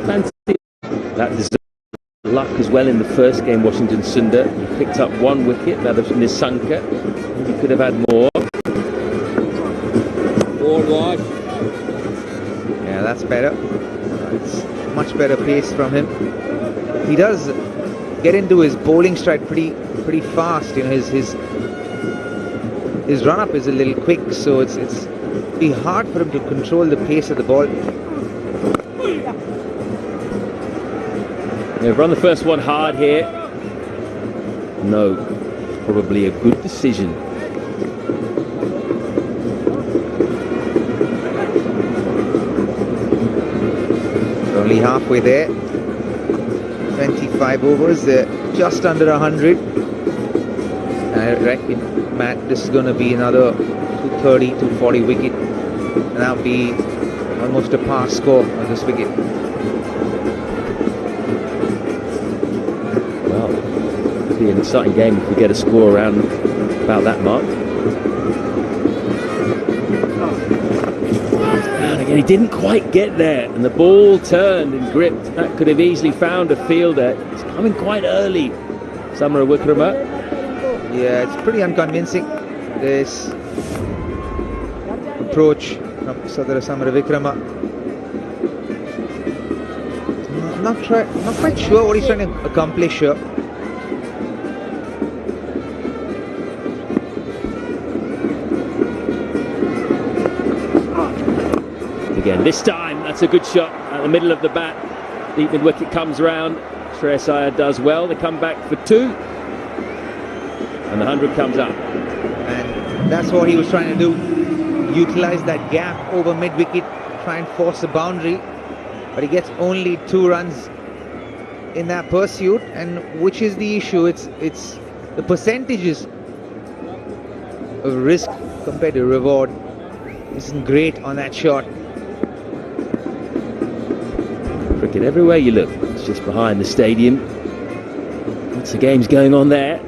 Fancy that deserved luck as well in the first game. Washington Sundar, he picked up one wicket, that was Nisanka. He could have had more. Yeah, that's better. It's much better pace from him. He does get into his bowling stride pretty fast. You know, his run up is a little quick, so it's be hard for him to control the pace of the ball. They've run the first one hard here. No, probably a good decision. Only halfway there. 25 overs, just under 100. I reckon, Matt, this is going to be another 230, 240 wicket, and that'll be almost a par score on this wicket. Well, it'll be an exciting game if we get a score around about that mark. And again, he didn't quite get there, and the ball turned and gripped. That could have easily found a fielder. It's coming quite early, Samara Wickrama. Yeah, it's pretty unconvincing, this approach from Samara Wickrama. I'm not quite sure what he's trying to accomplish here. Again, this time, that's a good shot at the middle of the bat. Deep mid wicket comes round. Shreyas Iyer does well. They come back for two. And the 100 comes up. And that's what he was trying to do. Utilize that gap over mid-wicket, try and force a boundary. But he gets only 2 runs in that pursuit. And which is the issue? It's the percentages of risk compared to reward isn't great on that shot. Cricket everywhere you look. It's just behind the stadium. Lots of games going on there.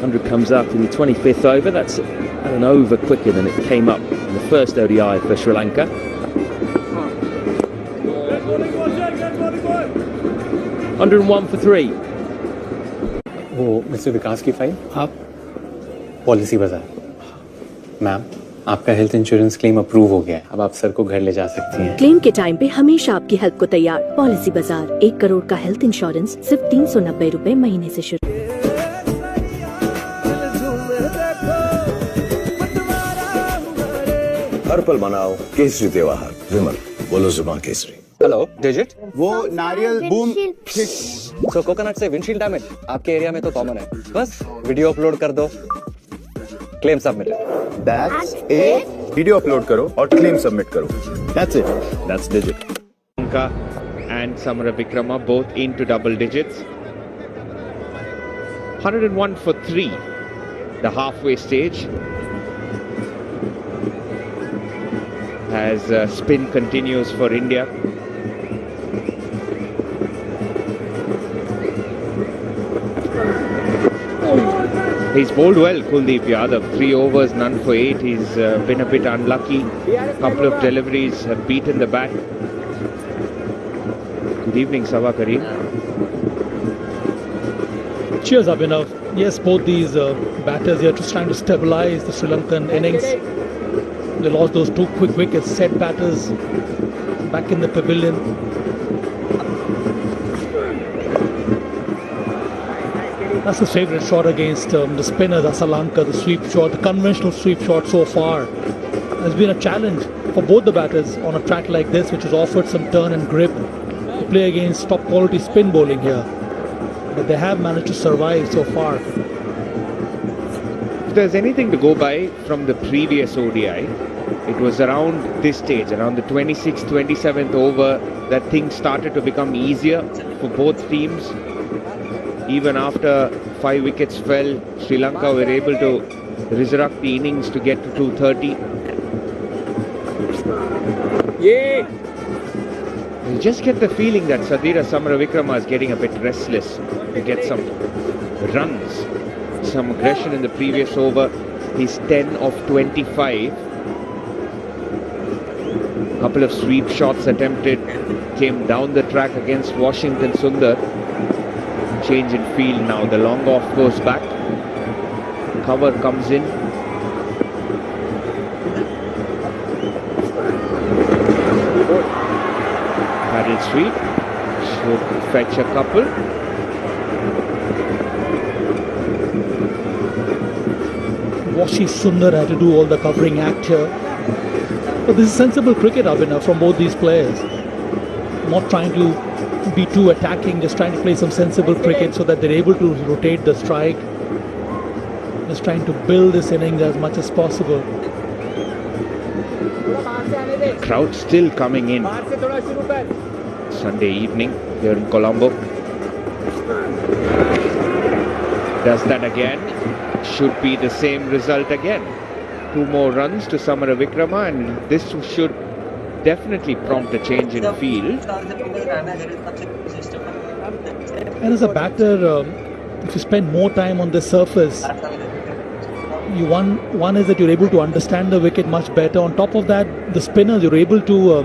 100 comes up in the 25th over. That's an over quicker than it came up in the first ODI for Sri Lanka. 101 for 3. वो mister Vikas की file आप policy बाजार ma'am आपका health insurance claim approve हो गया है अब आप सर को घर ले जा सकती हैं क्लेम के टाइम पे हमेशा आपकी हेल्प को तैयार पॉलिसी बाजार 1 करोड़ का हेल्थ इंश्योरेंस सिर्फ 390 रुपए महीने से शुरू हर पल मनाओ केसरी त्योहार विमल बोलो जुबान केसरी हेलो डिजिट वो नारियल बूम सो कोकोनट से विंडशील्ड डैमेज आपके एरिया में तो कॉमन है बस वीडियो अपलोड कर दो claim submitted that's it video upload करो और क्लेम सबमिट करो that's it That's digit. Lanka and Samara Wickrama both into double digits. 101 for 3, the halfway stage. As spin continues for India. He's bowled well, Kuldeep Yadav. 3 overs, none for 8. He's been a bit unlucky. Couple of deliveries have beaten the bat. Good evening, Sava Kareem. Cheers, Abhinav. Yes, both these batters here just trying to stabilize the Sri Lankan innings. They lost those 2 quick wickets, set batters back in the pavilion. That's his favourite shot against the spinners, Asalanka, the sweep shot, the conventional sweep shot so far. Has been a challenge for both the batters on a track like this, which has offered some turn and grip to play against top quality spin bowling here. But they have managed to survive so far. If there's anything to go by from the previous ODI, it was around this stage, around the 26th, 27th over, that things started to become easier for both teams. Even after 5 wickets fell, Sri Lanka were able to resurrect the innings to get to 230. Yeah! You just get the feeling that Sadira Samara Wickrama is getting a bit restless to get some runs, some aggression in the previous over. He's 10 of 25. Couple of sweep shots attempted, came down the track against Washington Sundar. Change in field now. The long off goes back. Cover comes in. Paddle sweep. Should fetch a couple. Washi Sundar had to do all the covering act here. But this is sensible cricket, Abhinav, from both these players. Not trying to be too attacking, just trying to play some sensible cricket so that they're able to rotate the strike. Just trying to build this innings as much as possible. Crowd still coming in. Sunday evening here in Colombo. Does that again. Should be the same result again. 2 more runs to Samara Vikrama, and this should definitely prompt a change in field. And as a batter, if you spend more time on the surface, one is that you're able to understand the wicket much better. On top of that, the spinners, you're able to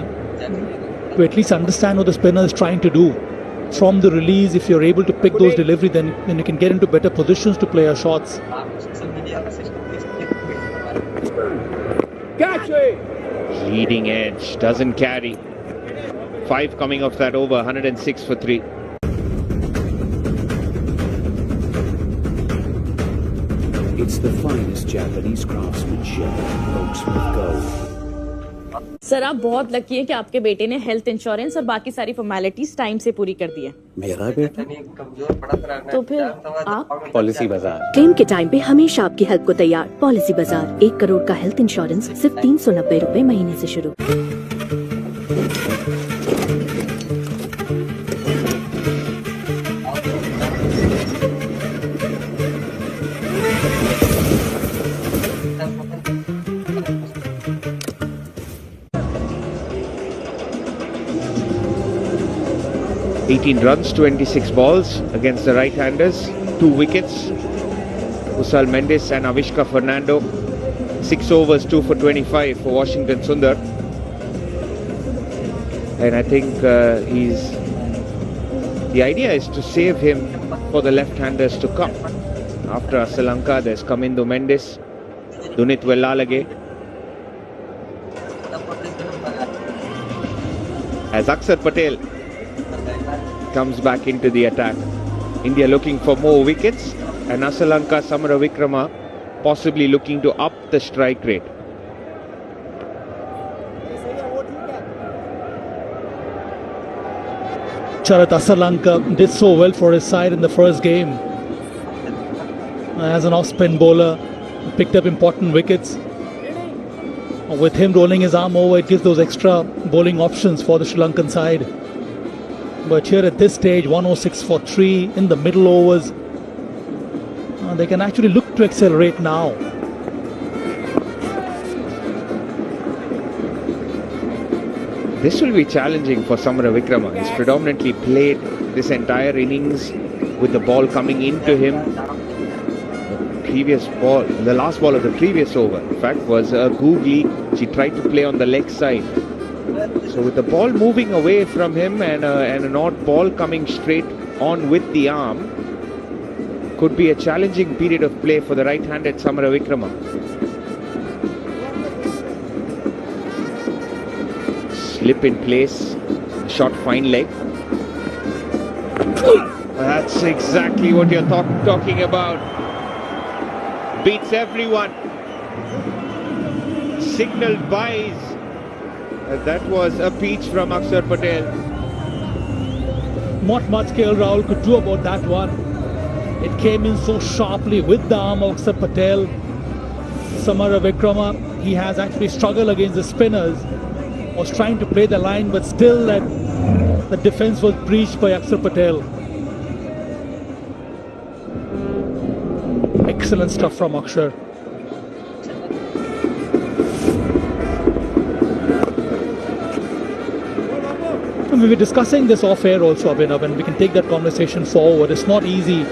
at least understand what the spinner is trying to do. From the release, if you're able to pick those delivery, then you can get into better positions to play your shots. Catch it! Leading edge, doesn't carry. 5 coming off that over, 106 for 3. It's the finest Japanese craftsmanship. Oaksmith Gold. Sir आप बहुत lucky हैं कि आपके बेटे ने health insurance और बाकी सारी फॉर्मेलिटीज टाइम से पूरी कर दी है। मेरा बेटा तो फिर आप पॉलिसी बाजार। क्लेम के टाइम पे हमेशा आपकी हेल्प को तैयार। पॉलिसी बाजार 1 करोड़ का हेल्थ इंश्योरेंस सिर्फ 390 रुपए महीने से शुरू। 18 runs, 26 balls against the right-handers, 2 wickets. Usal Mendes and Avishka Fernando, 6 overs, 2 for 25 for Washington Sundar. And I think the idea is to save him for the left-handers to come. After Asalanka, there's Kamindo Mendes, Dunit Wellalage. As Akshar Patel comes back into the attack. India looking for more wickets, and Asalanka Samara Vikrama possibly looking to up the strike rate. Charat Asalanka did so well for his side in the first game. As an off-spin bowler, picked up important wickets. With him rolling his arm over, it gives those extra bowling options for the Sri Lankan side. But here at this stage, 106 for 3 in the middle overs. They can actually look to accelerate now. This will be challenging for Samara Vikrama. He's predominantly played this entire innings with the ball coming into him. The last ball of the previous over, in fact, was a googly. She tried to play on the leg side. So with the ball moving away from him and an odd ball coming straight on with the arm, could be a challenging period of play for the right-handed Samara Vikrama. Slip in place, shot fine leg. That's exactly what you're talking about. Beats everyone. Signaled buys. That was a peach from Akshar Patel. Not much KL Rahul could do about that one. It came in so sharply with the arm of Akshar Patel. Samara Vikrama, he has actually struggled against the spinners. Was trying to play the line, but still the defense was breached by Akshar Patel. Excellent stuff from Akshar. We were discussing this off-air also, Abhinav, and we can take that conversation forward. It's not easy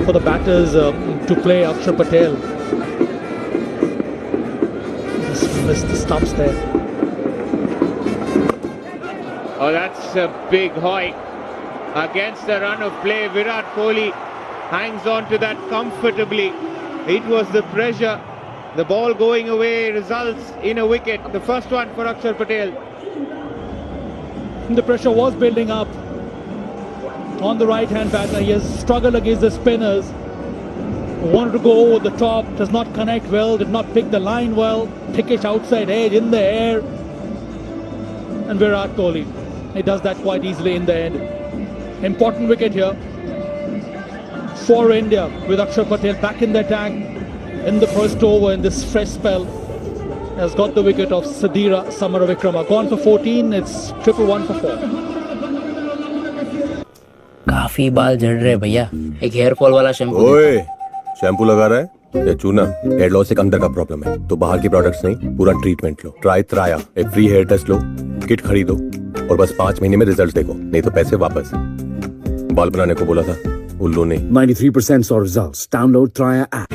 for the batters to play Akshar Patel. Just missed the stumps there. Oh, that's a big hoik against the run of play. Virat Kohli hangs on to that comfortably. It was the pressure. The ball going away results in a wicket. The first one for Akshar Patel. The pressure was building up on the right-hand batter. He has struggled against the spinners. Wanted to go over the top, does not connect well, did not pick the line well. Thickish outside edge in the air. And Virat Kohli, he does that quite easily in the end. Important wicket here for India with Akshar Patel back in the attack in the first over in this fresh spell. Has got the wicket of Sadira Samaravikrama. Gone for 14, it's 111 for 4. काफी बाल झड़ रहे भैया, एक hair fall वाला shampoo. ओए, shampoo लगा रहा है या चूना? हेयर लॉस एक अंदर का प्रॉब्लम है, तो बाहर के प्रोडक्ट्स नहीं, पूरा ट्रीटमेंट लो। ट्राई त्राया, एक फ्री हेयर टेस्ट लो, किट खरीदो और बस 5 महीने में रिजल्ट देखो, नहीं तो पैसे वापस। बाल बनाने को बोला था, उल्लू ने। 93% saw results. Download Traya app.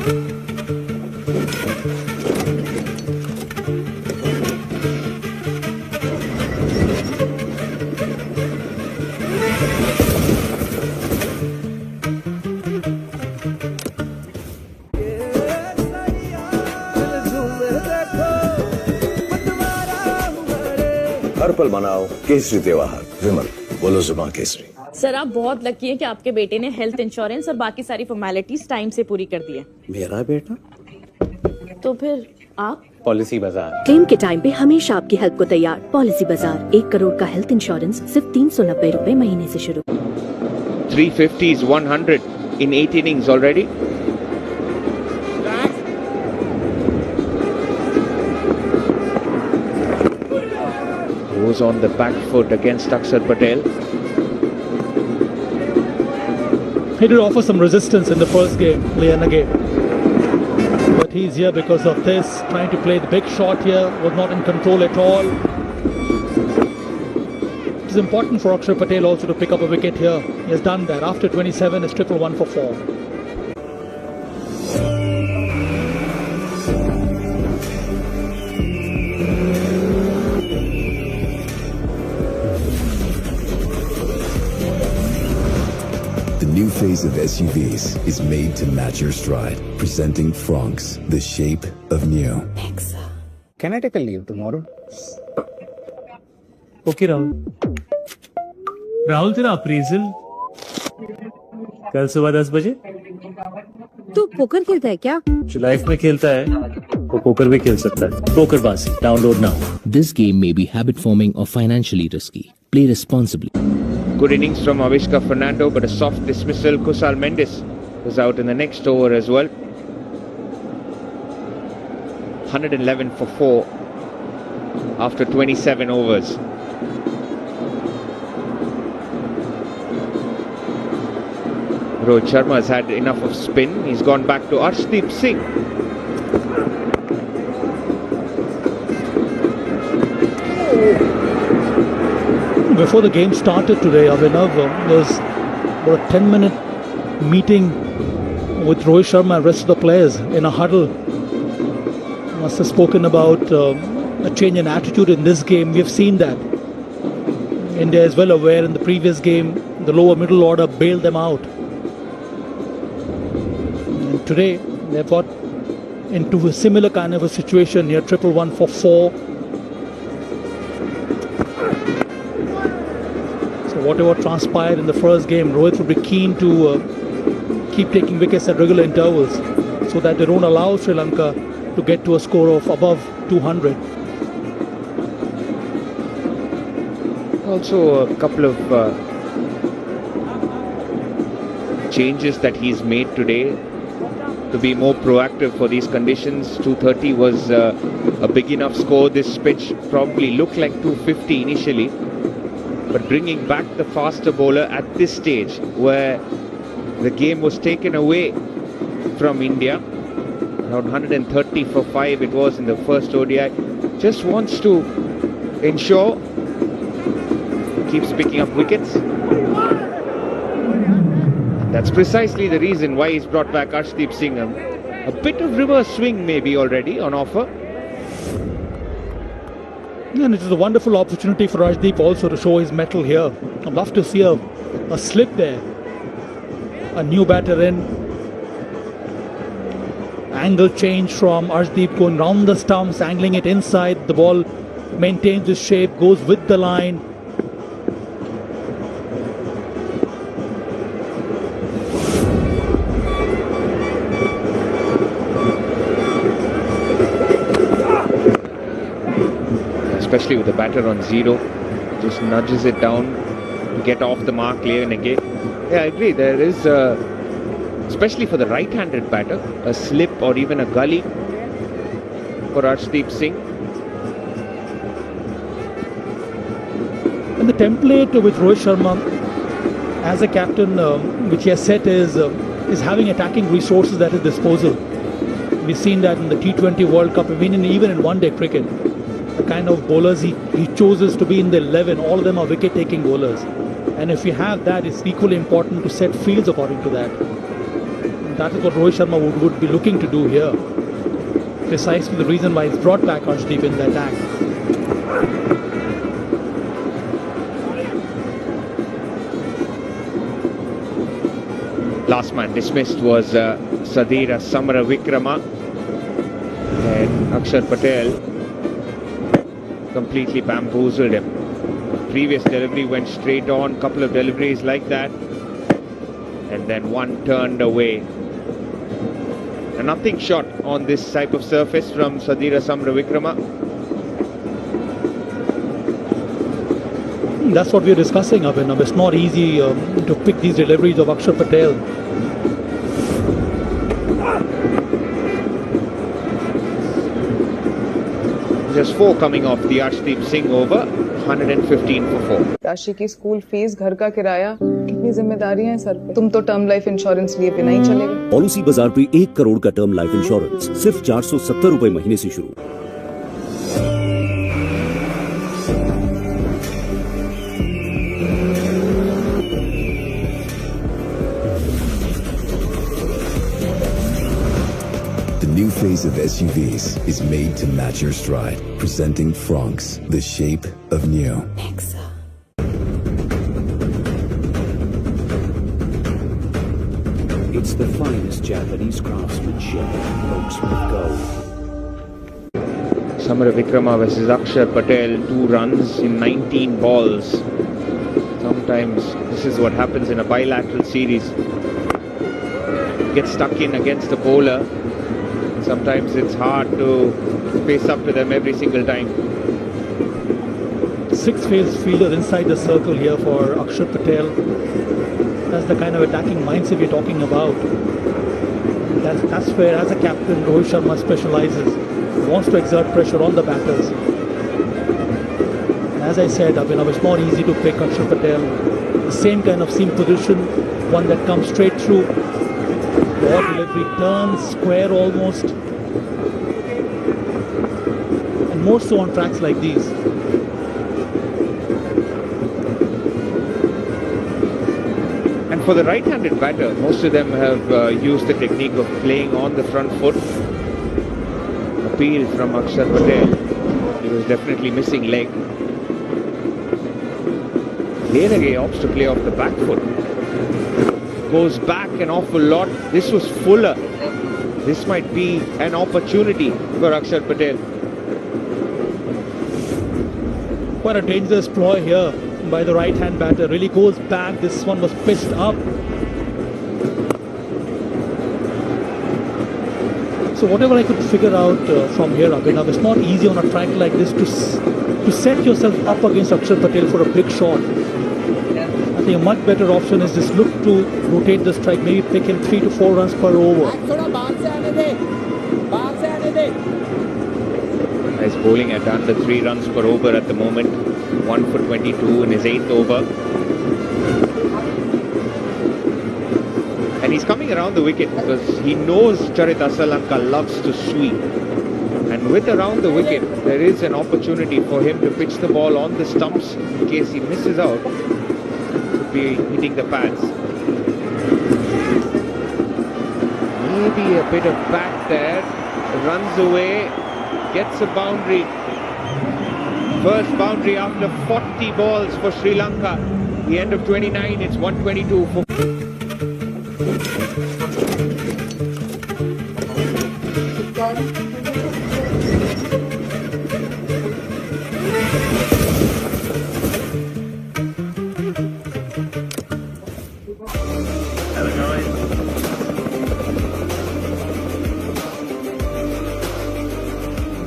हर पल मनाओ केसरी त्योहार। विमल, बोलो जुबान केसरी। सर, आप बहुत लकी हैं कि आपके बेटे ने हेल्थ इंश्योरेंस और बाकी सारी फॉर्मेलिटीज टाइम से पूरी कर दी है। मेरा बेटा? तो फिर आप? पॉलिसी बाजार। क्लेम के टाइम पे हमेशा आपकी हेल्प को तैयार। पॉलिसी बाजार, 1 करोड़ का हेल्थ इंश्योरेंस सिर्फ 390 रुपए महीने से शुरू। 350s, 100 in 8 innings already. Goes on the back foot against Akshar Patel. He did offer some resistance in the first game, Lianage. But he's here because of this, trying to play the big shot here, was not in control at all. It's important for Akshar Patel also to pick up a wicket here. He has done that. After 27, it's 111 for 4. The new phase of SUVs is made to match your stride. Presenting Franks, the shape of new. Can I take a leave tomorrow? Okay Rahul. Rahul, तेरा appraisal कल सुबह 10 बजे। तू poker खेलता है क्या? जो life में खेलता है वो पोकर भी खेल सकता है। PokerBaazi, download now. This game may be habit forming or financially risky. Play responsibly. Good innings from Avishka Fernando, but a soft dismissal. Kusal Mendes was out in the next over as well. 111 for 4 after 27 overs. Rohit Sharma has had enough of spin. He's gone back to Arshdeep Singh. Before the game started today, Abhinav, there was about a 10-minute meeting with Rohit Sharma and rest of the players in a huddle. Must have spoken about a change in attitude in this game. We have seen that. India is well aware in the previous game, the lower middle order bailed them out. And today, they've got into a similar kind of a situation here, 111 for 4. Whatever transpired in the first game, Rohit would be keen to keep taking wickets at regular intervals so that they don't allow Sri Lanka to get to a score of above 200. Also a couple of changes that he's made today to be more proactive for these conditions. 230 was a big enough score. This pitch probably looked like 250 initially. But bringing back the faster bowler at this stage where the game was taken away from India, around 130 for 5 it was in the first ODI, just wants to ensure keeps picking up wickets. That's precisely the reason why he's brought back Arshdeep Singh. A bit of reverse swing maybe already on offer. And it is a wonderful opportunity for Arshdeep also to show his mettle here. I'd love to see a slip there. A new batter in. Angle change from Arshdeep going round the stumps, angling it inside. The ball maintains its shape, goes with the line. Especially with the batter on 0, just nudges it down to get off the mark, clear and again. Yeah, I agree. There is, especially for the right-handed batter, a slip or even a gully for Arshdeep Singh. And the template with Rohit Sharma as a captain, which he has set is having attacking resources at his disposal. We've seen that in the T20 World Cup, even in one-day cricket. The kind of bowlers he chooses to be in the 11, all of them are wicket-taking bowlers. And if you have that, it's equally important to set fields according to that. And that is what Rohit Sharma would be looking to do here. Precisely the reason why he's brought back Arshdeep in the attack. Last man dismissed was Sadira Samaravikrama, and Akshar Patel completely bamboozled him. Previous delivery went straight on, couple of deliveries like that, and then one turned away. A nothing shot on this type of surface from Sadira Samaravikrama. That's what we're discussing, Abhinav. It's not easy to pick these deliveries of Akshar Patel. Just 4 coming off the Arshdeep Singh over, 115 for 4. राशि की school fees, घर का किराया, कितनी जिम्मेदारियां हैं sir पे। तुम तो टर्म लाइफ इंश्योरेंस लिए बिना ही चले गए। पॉलिसी बाजार पे 1 करोड़ का टर्म लाइफ इंश्योरेंस सिर्फ 470 रुपए महीने से शुरू। The new phase of SUVs is made to match your stride. Presenting Franks, the shape of new. It's the finest Japanese craftsmanship, folks with gold. Samaravikrama versus Akshar Patel, 2 runs in 19 balls. Sometimes this is what happens in a bilateral series. Get stuck in against the bowler. Sometimes it's hard to face up to them every single time. 6 phase fielders inside the circle here for Akshar Patel. That's the kind of attacking mindset we're talking about. That's where, as a captain, Rohit Sharma specializes. He wants to exert pressure on the batters. And as I said, Abhinav, it's not easy to pick Akshar Patel. The same kind of seam position, one that comes straight through. Ball delivery turns square almost. And more so on tracks like these. And for the right-handed batter, most of them have used the technique of playing on the front foot. Appeal from Akshar Patel. He was definitely missing leg. Lenage opts to play off the back foot. Goes back an awful lot. This was fuller. This might be an opportunity for Akshar Patel. Quite a dangerous ploy here by the right-hand batter. Really goes back. This one was pitched up. So whatever I could figure out from here, Abhinav, it's not easy on a track like this to set yourself up against Akshar Patel for a big shot. I think a much better option is just look to rotate the strike, maybe pick him 3 to 4 runs per over. Nice bowling at under 3 runs per over at the moment. 1 for 22 in his 8th over. And he's coming around the wicket because he knows Charit Asalanka loves to sweep. And with around the wicket, there is an opportunity for him to pitch the ball on the stumps in case he misses out. Could be hitting the pads. Maybe a bit of back there. Runs away, gets a boundary. First boundary after 40 balls for Sri Lanka. The end of 29, it's 122 for...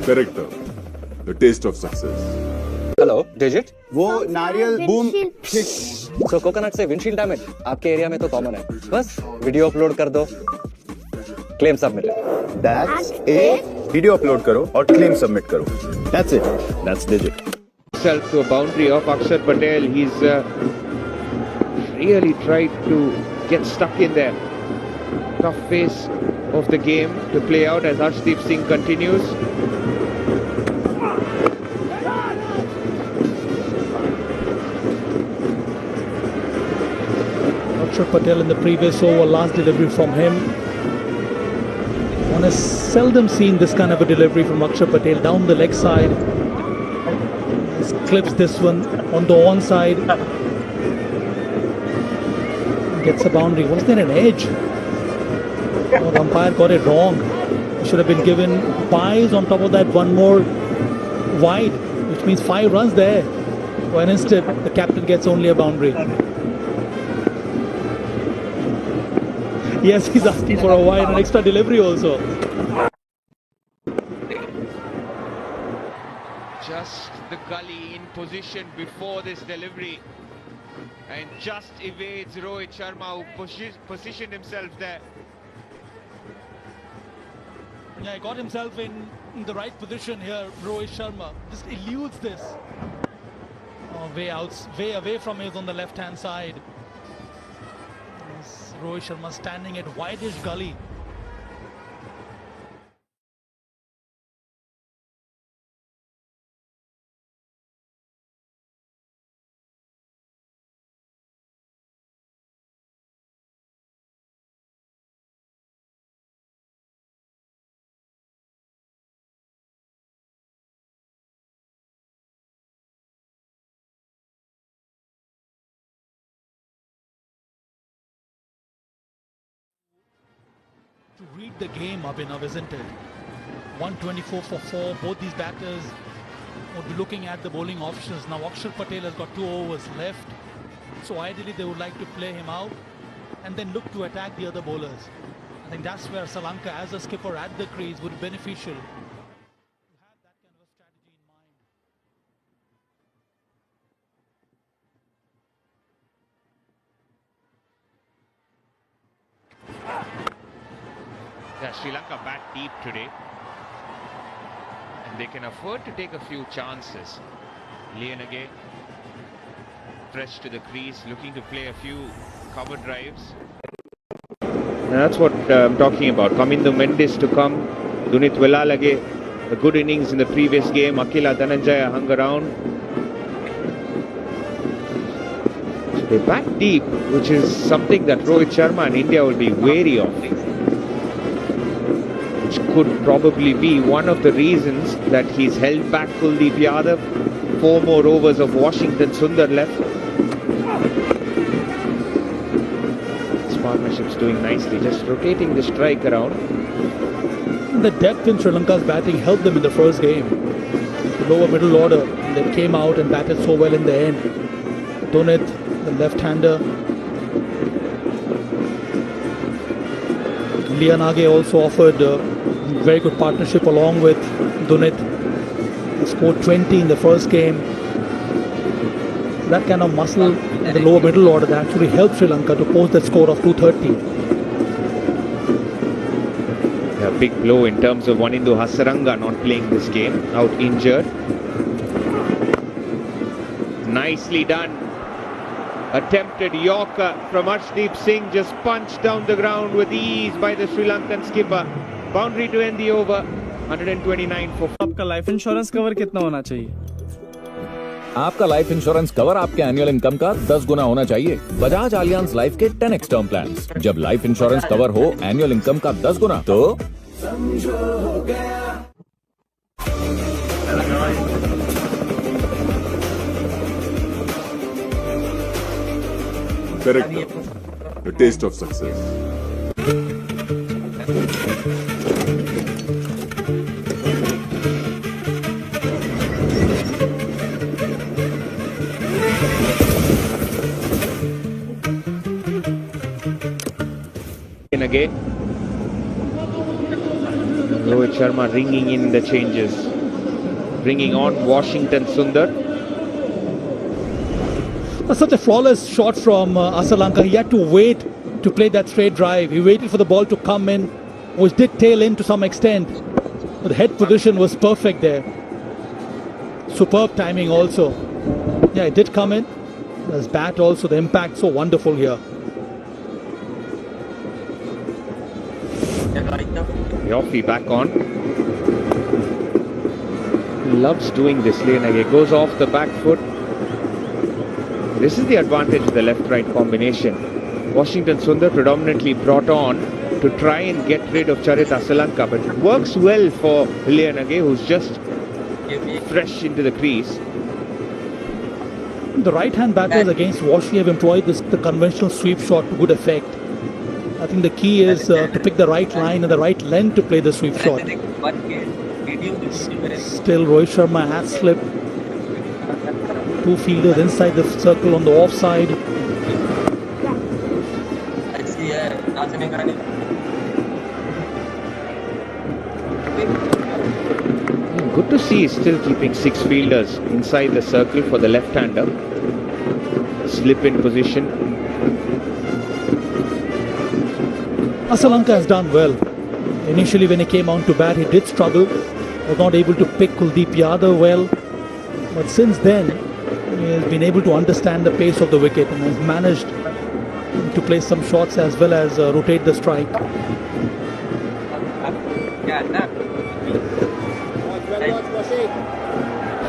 Character, the taste of success. Hello digit वो नारियल boom सो coconut से windshield damage आपके area में तो common है बस video upload कर दो claim submitted that's it video upload करो और क्लेम सबमिट करो that's it that's digit Self to a boundary of Akshar Patel. He's really tried to get stuck in there. Tough phase of the game to play out as Arshdeep Singh continues. Akshar Patel in the previous over, last delivery from him. One has seldom seen this kind of a delivery from Akshar Patel down the leg side. He clips this one on the onside. Gets a boundary. Was there an edge? Oh, the umpire got it wrong. Should have been given byes on top of that one more wide, which means 5 runs there. When instead the captain gets only a boundary. Yes, he's asking for a wide and extra delivery also. Just the gully in position before this delivery, and just evades Rohit Sharma, who positioned himself there. Yeah, he got himself in the right position here. Rohit Sharma just eludes this. Oh, way away from his on the left-hand side. Yes, Rohit Sharma standing at wideish gully. To read the game, Abhinav, isn't it? 124 for 4. Both these batters would be looking at the bowling options. Now Akshar Patel has got 2 overs left. So ideally they would like to play him out and then look to attack the other bowlers. I think that's where Sri Lanka as a skipper at the crease would be beneficial. Yeah, Sri Lanka bat deep today, and they can afford to take a few chances. Lianage fresh to the crease, looking to play a few cover drives. And that's what I'm talking about. Kamindu Mendis to come, Dunit Velalage, a good innings in the previous game. Akila Dhananjaya hung around. They bat deep, which is something that Rohit Sharma and India will be wary of. Which could probably be one of the reasons that he's held back Kuldeep Yadav. 4 more overs of Washington Sundar left. This partnership's doing nicely, just rotating the strike around. The depth in Sri Lanka's batting helped them in the first game. The lower middle order, and they came out and batted so well in the end. Dunit, the left-hander. Lianage also offered very good partnership along with Dunit. He scored 20 in the first game. That kind of muscle in the lower middle order that actually helped Sri Lanka to post that score of 230. A big blow in terms of Wanindu Hasaranga not playing this game, out injured. Nicely done. Attempted Yorker from Arshdeep Singh, just punched down the ground with ease by the Sri Lankan skipper. Boundary to end the over. 129 for. आपका life insurance cover कितना होना चाहिए? आपका life insurance cover आपके annual income का 10 गुना होना चाहिए। Bajaj Allianz life के 10x टर्म प्लान्स। जब लाइफ इंश्योरेंस कवर हो एनुअल इनकम का 10 गुना तो समझो हो गया। Correct term. The taste of success. Again, Rohit Sharma ringing in the changes, bringing on Washington Sundar. Such a flawless shot from Asalanka. He had to wait to play that straight drive. He waited for the ball to come in, which did tail in to some extent. But the head position was perfect there. Superb timing also. Yeah, it did come in. His bat also, the impact so wonderful here. Yoffie back on. Loves doing this lane again. Goes off the back foot. This is the advantage of the left-right combination. Washington Sundar predominantly brought on to try and get rid of Charit Asalanka, but it works well for Lianage, who's just fresh into the crease. The right-hand batters against Washi have employed the conventional sweep shot to good effect. I think the key is to pick the right line and the right length to play the sweep shot. Still, Rohit Sharma has slipped. Two fielders inside the circle on the offside. Good to see he's still keeping six fielders inside the circle for the left-hander. Slip in position. Asalanka has done well. Initially when he came on to bat, he did struggle. Was not able to pick Kuldeep Yadav well. But since then, he has been able to understand the pace of the wicket and has managed to play some shots as well as rotate the strike.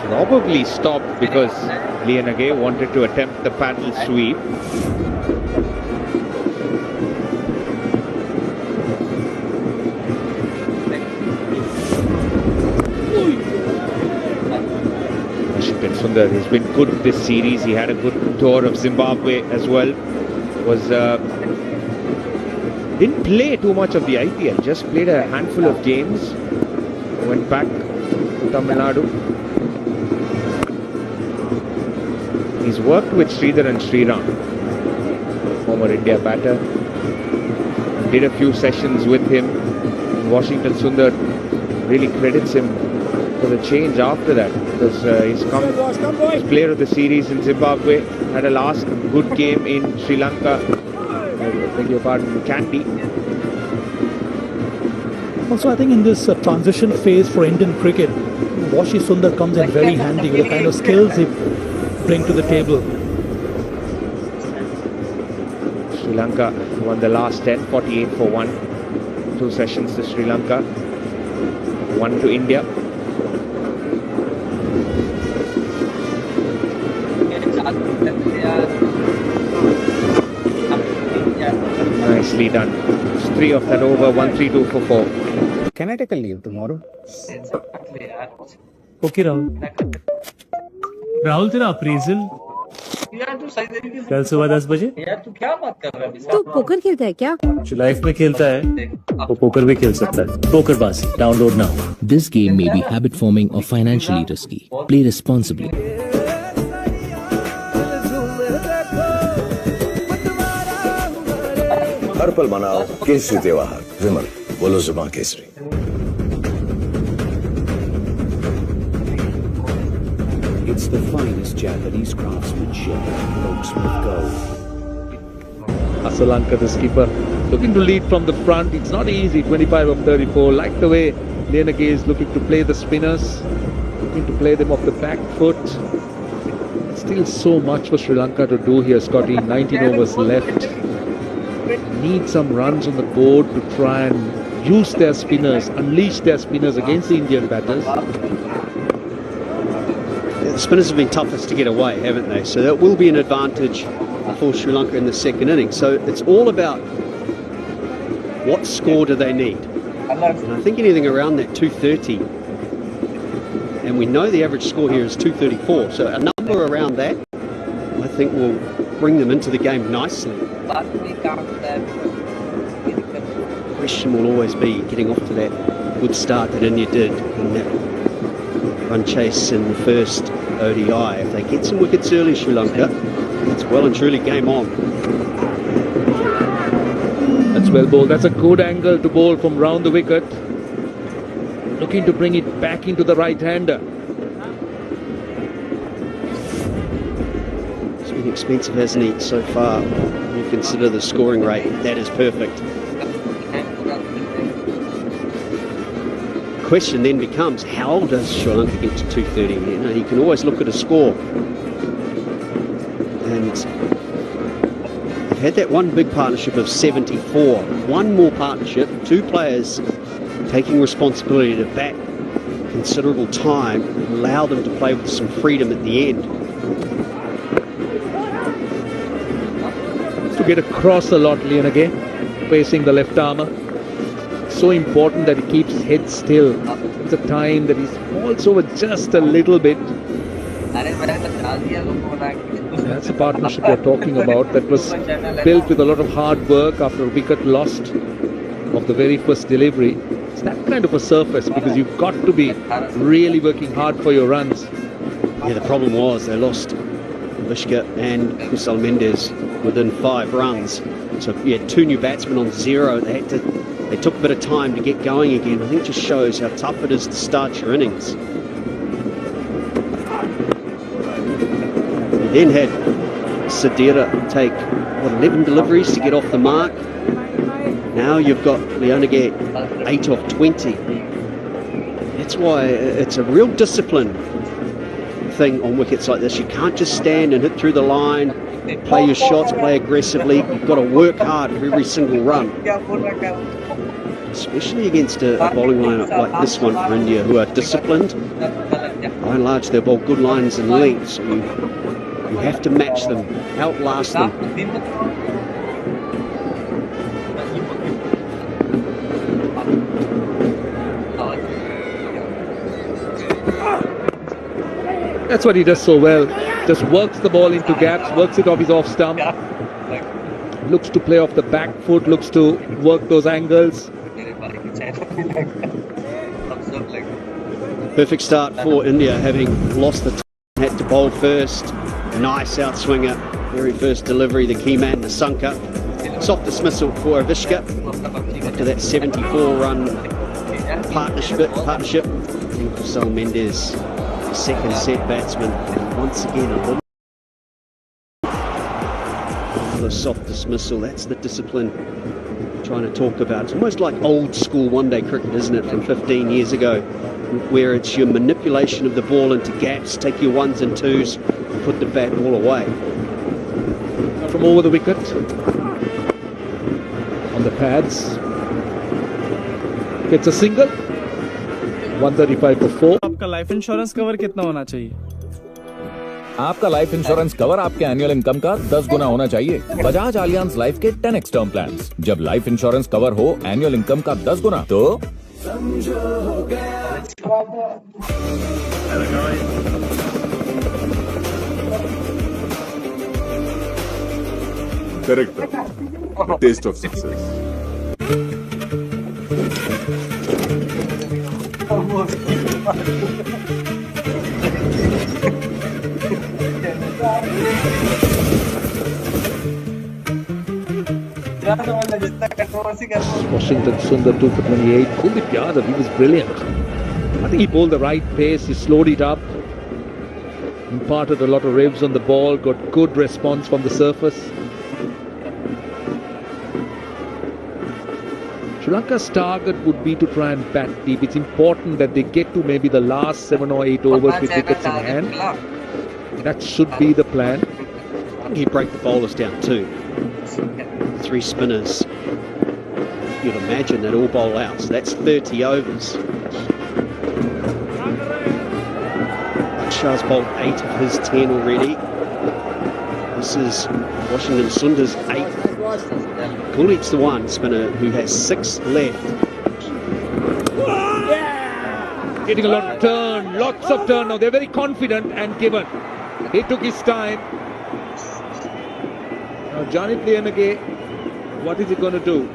Probably stopped because Lianage wanted to attempt the paddle sweep. Washington Sundar has been good this series. He had a good tour of Zimbabwe as well. Didn't play too much of the IPL, just played a handful of games. Went back to Tamil Nadu. He's worked with Sridhar and Sriram, former India batter. Did a few sessions with him. Washington Sundar really credits him for the change after that, because he's player of the series in Zimbabwe, had a last good game in Sri Lanka, beg your pardon, Kandy. Also, I think in this transition phase for Indian cricket, Washi Sundar comes in very handy with the kind of skills he brings to the table. Sri Lanka won the last 10, 48 for 1. 2 sessions to Sri Lanka, 1 to India. Nicely done. 3 of that over, 1-3-2 for 4. Can I take a leave tomorrow? Okay, Rahul. Rahul, तेरा appraisal कल सुबह 10 बजे। तू poker खेलता है क्या? जो life में खेलता है, वो पोकर भी खेल सकता है। पोकरबाजी, download now. This game may be habit forming or financially risky. Play responsibly. हर पल मनाओ केसरी त्योहार। विमल, बोलो जुबान Kesari. It's the finest Japanese craftsmanship, Oaksmith Gold. Asalanka, the skipper, looking to lead from the front. It's not easy, 25 of 34. Like the way Lianage is looking to play the spinners, looking to play them off the back foot. Still so much for Sri Lanka to do here, Scotty. 19 overs left. Need some runs on the board to try and use their spinners, unleash their spinners against the Indian batters. The spinners have been toughest to get away, haven't they? So that will be an advantage for Sri Lanka in the second innings. So it's all about what score do they need. And I think anything around that 230, and we know the average score here is 234. So a number around that, I think will bring them into the game nicely. Question will always be getting off to that good start that India did in that run chase in the first ODI. If they get some wickets early, Sri Lanka, it's well and truly game on. That's well bowled. That's a good angle to bowl from round the wicket. Looking to bring it back into the right-hander. He's been expensive, hasn't he, so far? When you consider the scoring rate, that is perfect. Question then becomes, how does Sri Lanka get to 230? You know, you can always look at a score. And they've had that one big partnership of 74. One more partnership, two players taking responsibility to bat considerable time, allow them to play with some freedom at the end. To get across a lot, Lianage, facing the left armour. So important that he keeps his head still. It's a time that he's falls over just a little bit. That's a partnership we're talking about that was built with a lot of hard work after a wicket lost of the very first delivery. It's that kind of a surface because you've got to be really working hard for your runs. Yeah, the problem was they lost Vishka and Kusal Mendes within 5 runs. So you had 2 new batsmen on 0. They took a bit of time to get going again. I think it just shows how tough it is to start your innings. You then had Sadira take 11 deliveries to get off the mark. Now you've got Lianage 8 of 20. That's why it's a real discipline thing on wickets like this. You can't just stand and hit through the line, play your shots, play aggressively. You've got to work hard for every single run. Especially against a bowling lineup like this one for India, who are disciplined. By and large, they bowl good lines and lengths, so you have to match them, outlast them. That's what he does so well. Just works the ball into gaps, works it off his off stump. Looks to play off the back foot, looks to work those angles. Perfect start for India, having lost the had to bowl first. Nice outswinger, very first delivery, the key man, the Sanka. Soft dismissal for Avishka after that 74-run partnership. And Kusal Mendes, the second set batsman, and once again another soft dismissal. That's the discipline I'm trying to talk about. It's almost like old school one-day cricket, isn't it, from 15 years ago, where it's your manipulation of the ball into gaps, take your 1s and 2s, and put the bat ball away. From over the wicket, on the pads, gets a single, 135 for 4. आपका life insurance cover कितना होना चाहिए? आपका life insurance cover आपके annual income का 10 गुना होना चाहिए। Bajaj Allianz life के 10x टर्म प्लान्स। जब लाइफ इंश्योरेंस कवर हो एनुअल इनकम का 10 गुना तो Correct. The taste of success. Washington Sundar 2 for 28. Kuldeep Yadav, he was brilliant. I think he bowled the right pace, he slowed it up, imparted a lot of revs on the ball, got good response from the surface. Sri Lanka's target would be to try and bat deep. It's important that they get to maybe the last 7 or 8 overs with wickets in hand. That should be the plan. He break the bowlers down too. 3 spinners. You'd imagine that all bowl out. So that's 30 overs. Shah's bowled 8 of his 10 already. This is Washington Sundar's 8th. Kuldeep's the one spinner who has 6 left. Getting a lot of turn, lots of turn. Now they're very confident and given. He took his time. Now Janit Lianage, what is he going to do?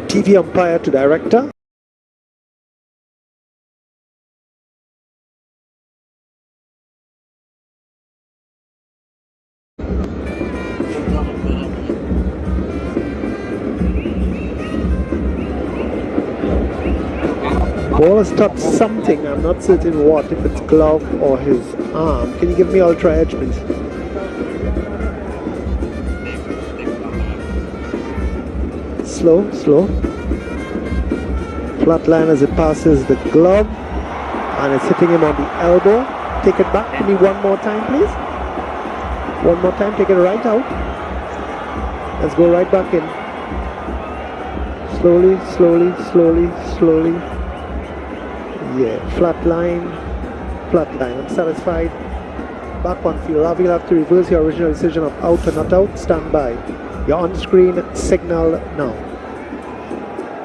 TV umpire to director. Ball has touched something, I'm not certain what, if it's glove or his arm. Can you give me ultra edge, please? Slow, slow. Flat line as it passes the glove, and it's hitting him on the elbow. Take it back, give me one more time, please. One more time, take it right out. Let's go right back in. Slowly, slowly, slowly, slowly. Yeah, flat line, I'm satisfied. Back on field, we'll have to reverse your original decision of out or not out. Stand by. You're on screen, signal now.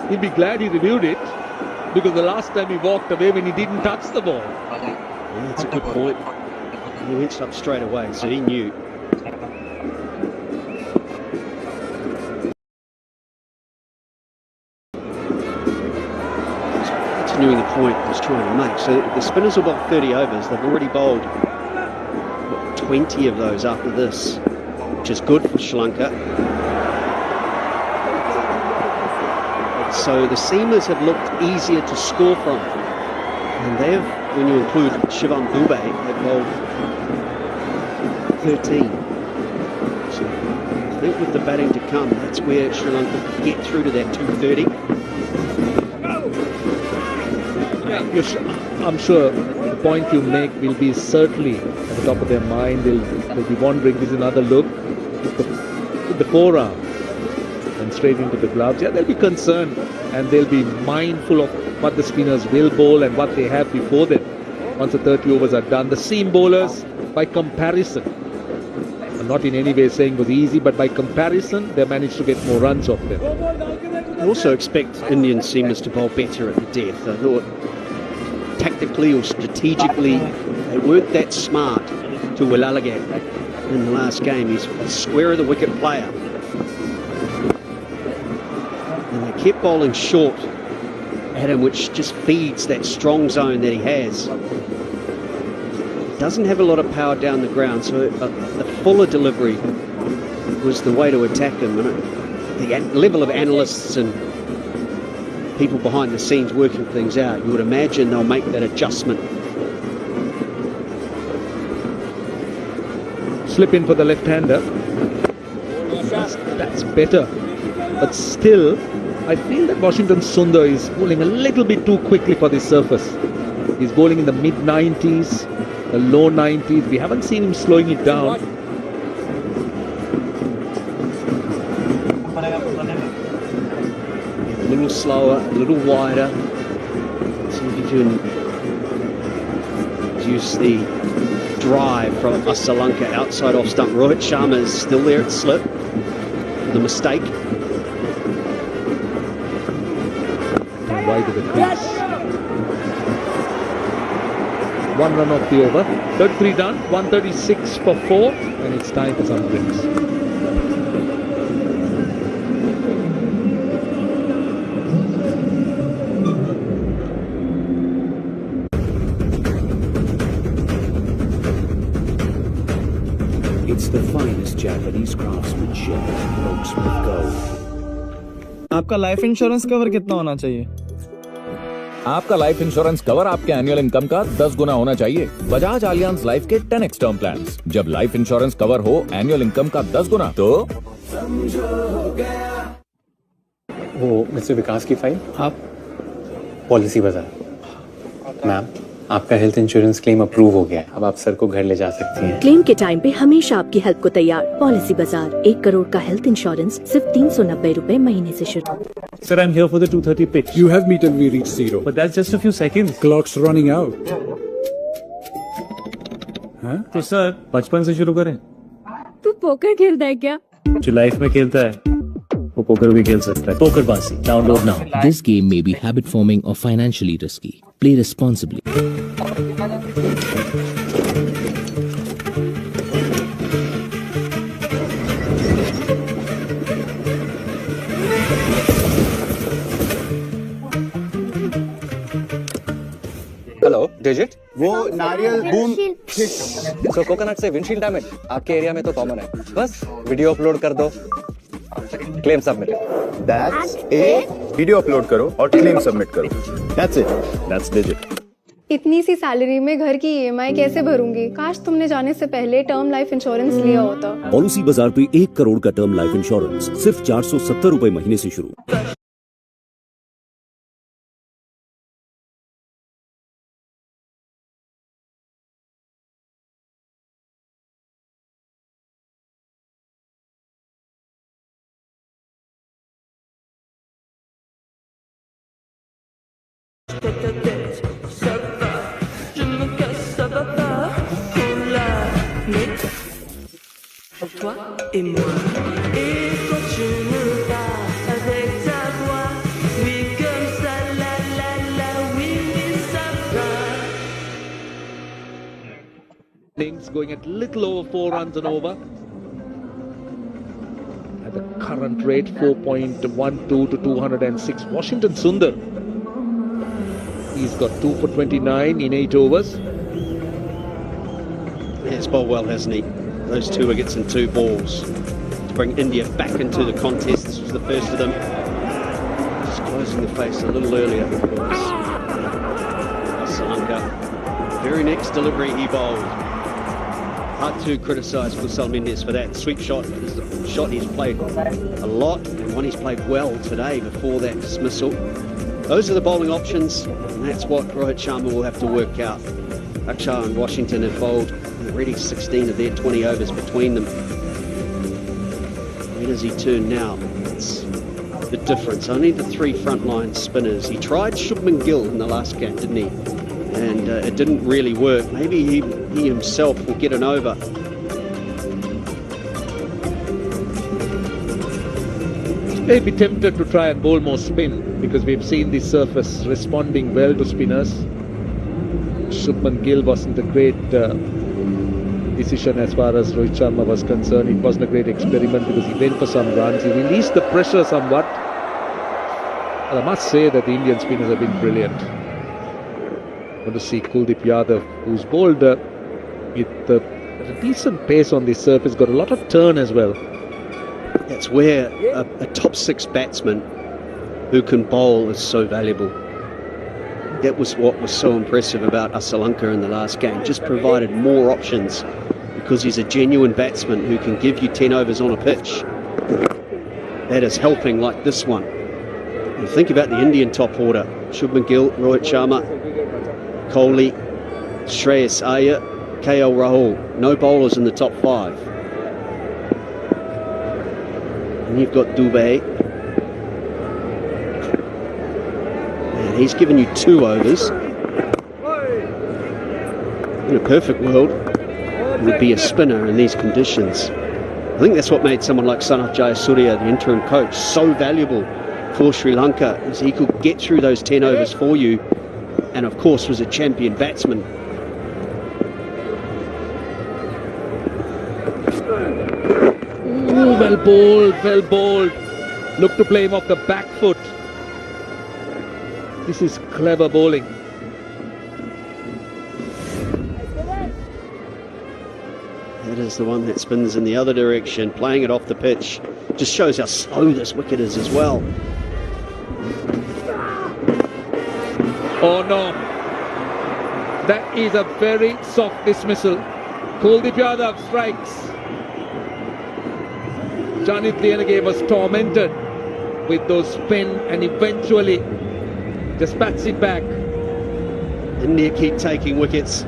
He'll be glad he reviewed it, because the last time he walked away when he didn't touch the ball. Yeah, that's a good point. He went up straight away, so he knew. Continuing the point I was trying to make. So the spinners will bowl 30 overs. They've already bowled 20 of those after this, which is good for Sri Lanka. So the seamers have looked easier to score from. And they have, when you include Shivam Dube, they've bowled 13. So I think with the batting to come, that's where Sri Lanka could get through to that 230. I'm sure the point you make will be certainly at the top of their mind. They'll be wondering, this is another look with the forearm and straight into the gloves. Yeah, they'll be concerned, and they'll be mindful of what the spinners will bowl and what they have before them once the 30 overs are done. The seam bowlers, by comparison, I'm not in any way saying it was easy, but by comparison, they managed to get more runs off them. I also expect Indian seamers to bowl better at the death. I thought tactically or strategically they weren't that smart to Willalagat in the last game. He's square of the wicket player. And they kept bowling short at him, which just feeds that strong zone that he has. Doesn't have a lot of power down the ground, so the fuller delivery was the way to attack him. And the level of analysts and people behind the scenes working things out, you would imagine they'll make that adjustment. Slip in for the left-hander. That's better. But still, I feel that Washington Sundar is bowling a little bit too quickly for this surface. He's bowling in the mid-90s, the low 90s. We haven't seen him slowing it down. A little slower, a little wider. See if you can use the drive from Sri Lanka outside off stump. Rohit Sharma is still there at slip. The mistake. And wide of the crease. 1 run off the over. 33 done, 136 for 4, and it's time for some drinks. It's the finest Japanese craftsmanship, Oaksmith Gold. आपका life insurance cover कितना होना चाहिए? आपका life insurance cover आपके annual income का 10 गुना होना चाहिए। Bajaj Allianz life के 10x टर्म प्लान्स। जब लाइफ इंश्योरेंस कवर हो एनुअल इनकम का 10 गुना तो वो मिस्टर विकास की फाइल आप पॉलिसी बाजार। मैम, आपका हेल्थ इंश्योरेंस क्लेम अप्रूव हो गया है। अब आप सर को घर ले जा सकती हैं। क्लेम के टाइम पे हमेशा आपकी हेल्प को तैयार। पॉलिसी बाजार, 1 करोड़ का हेल्थ इंश्योरेंस सिर्फ 390 रुपए महीने से शुरू। Sir, I'm here for the 2:30 pitch. You have meter we reach 0. But that's just a few seconds. Clock's running out. हाँ? तो सर बचपन से शुरू करें। तू पोकर खेलता है क्या? जो लाइफ में खेलता है वो पोकर भी खेल सकता है। PokerBaazi, download now. This game may be habit forming or financially risky. Play responsibly. Digit वो नारियल बूम सो कोकोनट से विंडशील्ड डैमेज आपके एरिया में तो कॉमन है बस वीडियो अपलोड कर दो claim submit that's it video upload करो और क्लेम सबमिट करो दैट्स इट दैट्स डिजिट इतनी सी सैलरी में घर की ईएमआई कैसे भरूंगी? काश तुमने जाने से पहले टर्म लाइफ इंश्योरेंस लिया होता। पॉलिसी बाजार पे 1 करोड़ का टर्म लाइफ इंश्योरेंस सिर्फ 470 रुपए महीने से शुरू। Toi et moi. Et quand tu me parles avec ta voix, oui comme ça, la la la, oui oui ça va. Things going at little over 4 runs and over. At the current rate, 4.12 to 206. Washington Sundar. He's got 2 for 29 in 8 overs. He's bowled well, hasn't he? Those 2 wickets and 2 balls to bring India back into the contest. This was the first of them. Just closing the face a little earlier was Lanka. Very next delivery he bowled. Hard to criticise Kusal Mendes for that. Sweep shot is the shot he's played a lot and one he's played well today before that dismissal. Those are the bowling options and that's what Rohit Sharma will have to work out. Akshar and Washington have bowled already 16 of their 20 overs between them. Where does he turn now? It's the difference. Only the 3 frontline spinners. He tried Shubman Gill in the last game, didn't he? And it didn't really work. Maybe he himself will get an over. Maybe tempted to try and bowl more spin because we've seen the surface responding well to spinners. Shubman Gill wasn't a great decision as far as Rohit Sharma was concerned. It wasn't a great experiment because he went for some runs. He released the pressure somewhat. And I must say that the Indian spinners have been brilliant. Going to see Kuldeep Yadav, who's bowled with a decent pace on the surface, got a lot of turn as well. That's where a top 6 batsman who can bowl is so valuable. That was what was so impressive about Asalanka in the last game. Just provided more options because he's a genuine batsman who can give you 10 overs on a pitch. That is helping like this one. You think about the Indian top order. Shubman Gill, Rohit Sharma, Kohli, Shreyas Iyer, KL Rahul. No bowlers in the top 5. And you've got Dubey. And he's given you 2 overs. In a perfect world, he would be a spinner in these conditions. I think that's what made someone like Sanath Jayasuriya, the interim coach, so valuable for Sri Lanka, is he could get through those 10 overs for you, and of course was a champion batsman. Ooh, well bowled, well bowled. Look to play him off the back foot. This is clever bowling. That is the one that spins in the other direction, playing it off the pitch. Just shows how slow this wicket is as well. Oh no, that is a very soft dismissal. Kuldeep Yadav strikes. Janit Lianage was tormented with those spin and eventually just bats it back. India keep taking wickets,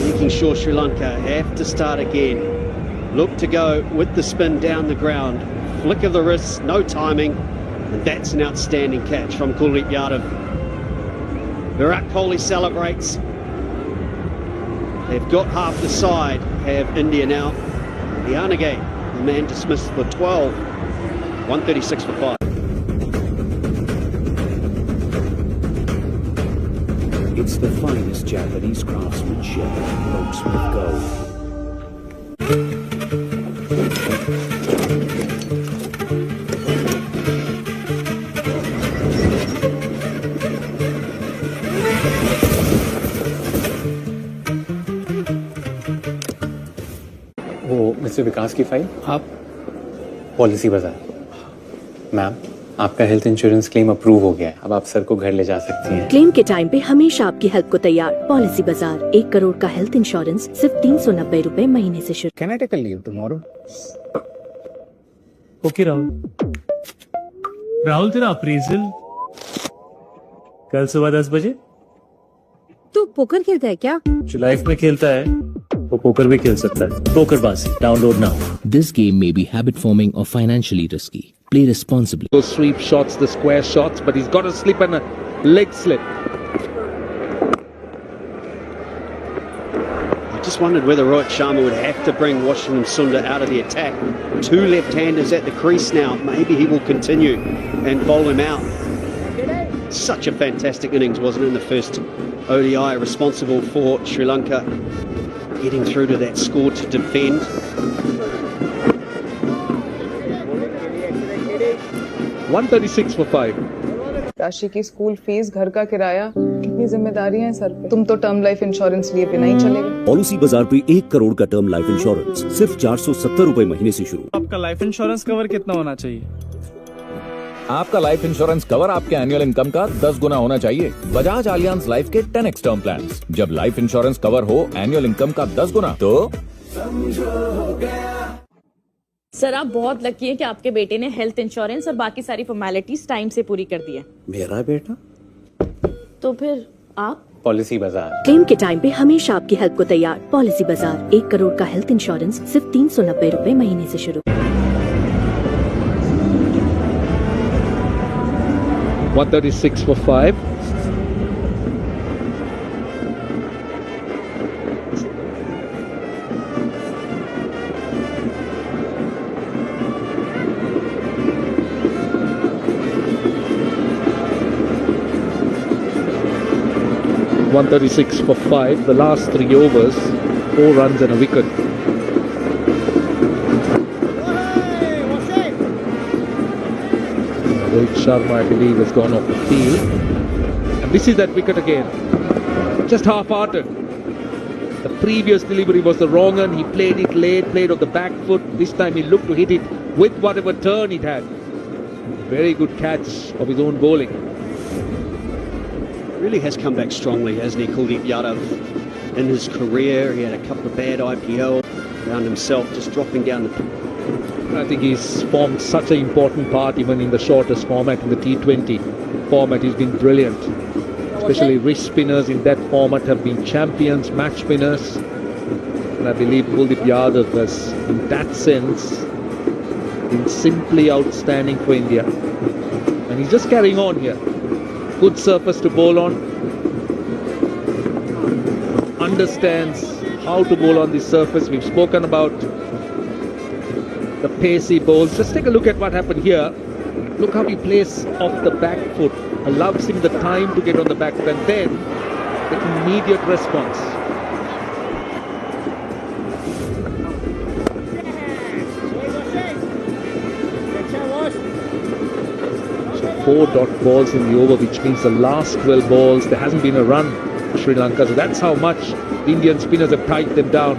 making sure Sri Lanka have to start again. Look to go with the spin down the ground. Flick of the wrist, no timing, and that's an outstanding catch from Kuldeep Yadav. Virat Kohli celebrates. They've got half the side, have India now. Lianage, the man dismissed for 12, 136 for 5. It's the finest Japanese craftsmanship. Oaksmith Gold. Mister Vikas की file आप policy बाजार। Ma'am, आपका health insurance claim approve हो गया है। अब आप sir को घर ले जा सकती हैं। क्लेम के टाइम पे हमेशा आपकी हेल्प को तैयार पॉलिसी बाजार। 1 करोड़ का हेल्थ इंश्योरेंस सिर्फ 390 रुपए महीने से शुरू। Can I take a leave tomorrow? Okay Rahul तेरा अप्रेजल कल सुबह 10 बजे। तू पोकर खेलता है क्या? जो लाइफ में खेलता है वो पोकर भी खेल सकता है। पोकर बाजी download now. This game may be habit forming or financially risky. Play responsibly. Those sweep shots, the square shots, but he's got a slip and a leg slip. I just wondered whether Rohit Sharma would have to bring Washington Sundar out of the attack. 2 left-handers at the crease now. Maybe he will continue and bowl him out. Such a fantastic innings, wasn't it, in the first ODI, responsible for Sri Lanka getting through to that score to defend. 136 for 5. राशि की school fees, घर का किराया, कितनी जिम्मेदारियां हैं sir पे। तुम तो टर्म लाइफ इंश्योरेंस लिए बिना ही चले गए। पॉलिसी बाजार पे 1 करोड़ का टर्म लाइफ इंश्योरेंस सिर्फ 470 रुपए महीने से शुरू। आपका लाइफ इंश्योरेंस कवर कितना होना चाहिए? आपका लाइफ इंश्योरेंस कवर आपके एनुअल इनकम का 10 गुना होना चाहिए। बजाज आलियांज लाइफ के 10x टर्म प्लान्स। जब लाइफ इंश्योरेंस कवर हो एनुअल इनकम का 10 गुना तो सर आप बहुत लकी हैं कि आपके बेटे ने हेल्थ इंश्योरेंस और बाकी सारी फॉर्मेलिटीज टाइम से पूरी कर दी है। मेरा बेटा? तो फिर आप पॉलिसी बाजार। क्लेम के टाइम पे हमेशा आपकी हेल्प को तैयार पॉलिसी बाजार। 1 करोड़ का हेल्थ इंश्योरेंस सिर्फ 390 रुपए महीने से शुरू। 136 for 5. .136 for 5. The last 3 overs, 4 runs and a wicket. Rohit Sharma, I believe, has gone off the field. And this is that wicket again. Just half-hearted. The previous delivery was the wrong one. He played it late, played on the back foot. This time he looked to hit it with whatever turn it had. Very good catch of his own bowling. Really has come back strongly, hasn't he, Kuldeep Yadav? In his career, he had a couple of bad IPL. Found himself just dropping down the... I think he's formed such an important part even in the shortest format, in the T20 format. He's been brilliant. Especially wrist spinners in that format have been champions, match winners. And I believe Kuldeep Yadav has, in that sense, been simply outstanding for India. And he's just carrying on here. Good surface to bowl on. Understands how to bowl on this surface. We've spoken about the pacey bowls. Just take a look at what happened here. Look how he plays off the back foot. Allows him the time to get on the back foot and then the immediate response. So 4 dot balls in the over, which means the last 12 balls there hasn't been a run for Sri Lanka. So that's how much the Indian spinners have tied them down.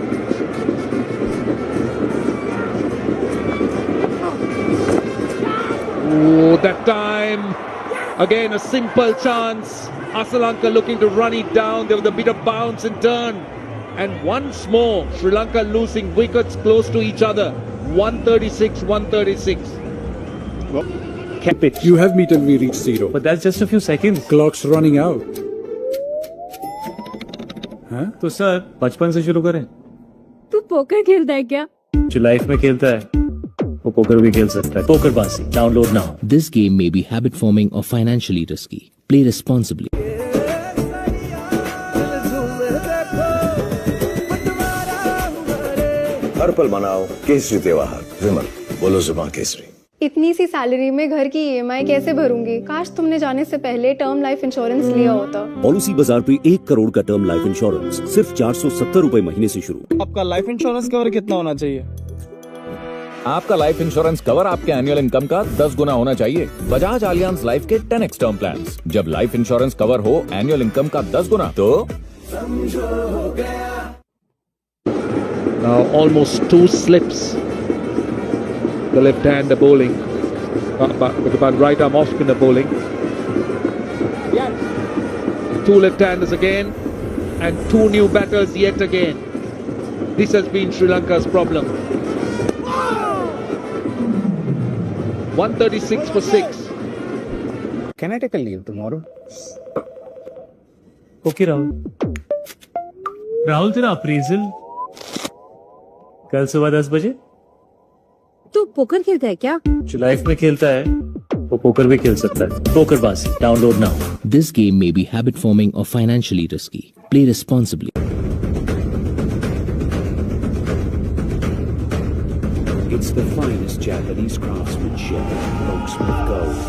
Oh, that time, again a simple chance. Sri Lanka looking to run it down. There was a bit of bounce and turn. And once more, Sri Lanka losing wickets close to each other. 136, 136. Well, you have me till we reach 0. But that's just a few seconds. Clock's running out. हाँ? तो sir बचपन से शुरू करें। तू poker खेलता है क्या? जो लाइफ में खेलता है वो पोकर भी खेल सकता है। पोकर बाजी download now. This game may be habit forming or financially risky. Play responsibly. हर पल मनाओ केसरी त्योहार। विमल, बोलो जुबान केसरी। इतनी सी सैलरी में घर की EMI कैसे भरूंगी? काश तुमने जाने से पहले टर्म लाइफ इंश्योरेंस लिया होता। पॉलिसी बाजार पे 1 करोड़ का टर्म लाइफ इंश्योरेंस सिर्फ 470 रुपए महीने से शुरू। आपका लाइफ इंश्योरेंस कवर कितना होना चाहिए? आपका लाइफ इंश्योरेंस कवर आपके एनुअल इनकम का 10 गुना होना चाहिए। बजाज आलियांज लाइफ के 10x टर्म प्लान्स। जब लाइफ इंश्योरेंस कवर हो एनुअल इनकम का 10 गुना तो Now almost 2 slips. The left-hander bowling, with the right arm off spinner bowling. 2 left-handers again, and 2 new batters yet again. This has been Sri Lanka's problem. 136 for 6. Can I take a leave tomorrow? Okay Rahul. Rahul तेरा appraisal कल सुबह 10 बजे। तू poker खेलता है क्या? जो life में खेलता है वो पोकर भी खेल सकता है। PokerBaazi download now. This game may be habit forming or financially risky. Play responsibly. It's the finest Japanese craftsmanship. Locksmith Gold.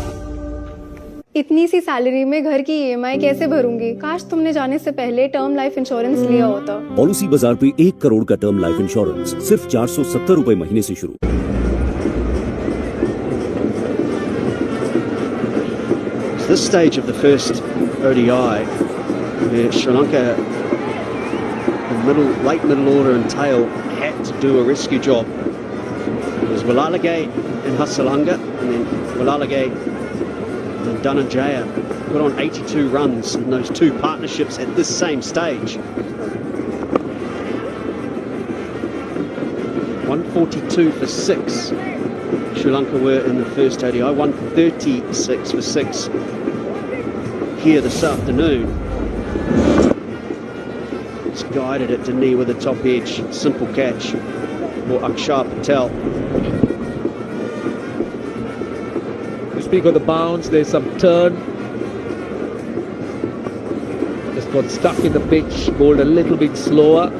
इतनी सी सैलरी में घर की ईएमआई कैसे भरूंगी? काश तुमने जाने से पहले टर्म लाइफ इंश्योरेंस लिया होता। पॉलिसी बाजार पे 1 करोड़ का टर्म लाइफ इंश्योरेंस सिर्फ 470 रुपए महीने से शुरू। This stage of the first ODI, where Sri Lanka, the late middle order and tail, had to do a rescue job. It was Walalage and Hasalanga, and then Walalage and Dhananjaya put on 82 runs in those 2 partnerships at this same stage. 142 for 6. Sri Lanka were in the first ODI, 136 for 6 here this afternoon. It's guided it to knee with a top edge, simple catch for Akshar Patel. You speak of the bounce, there's some turn. Just got stuck in the pitch, bowled a little bit slower.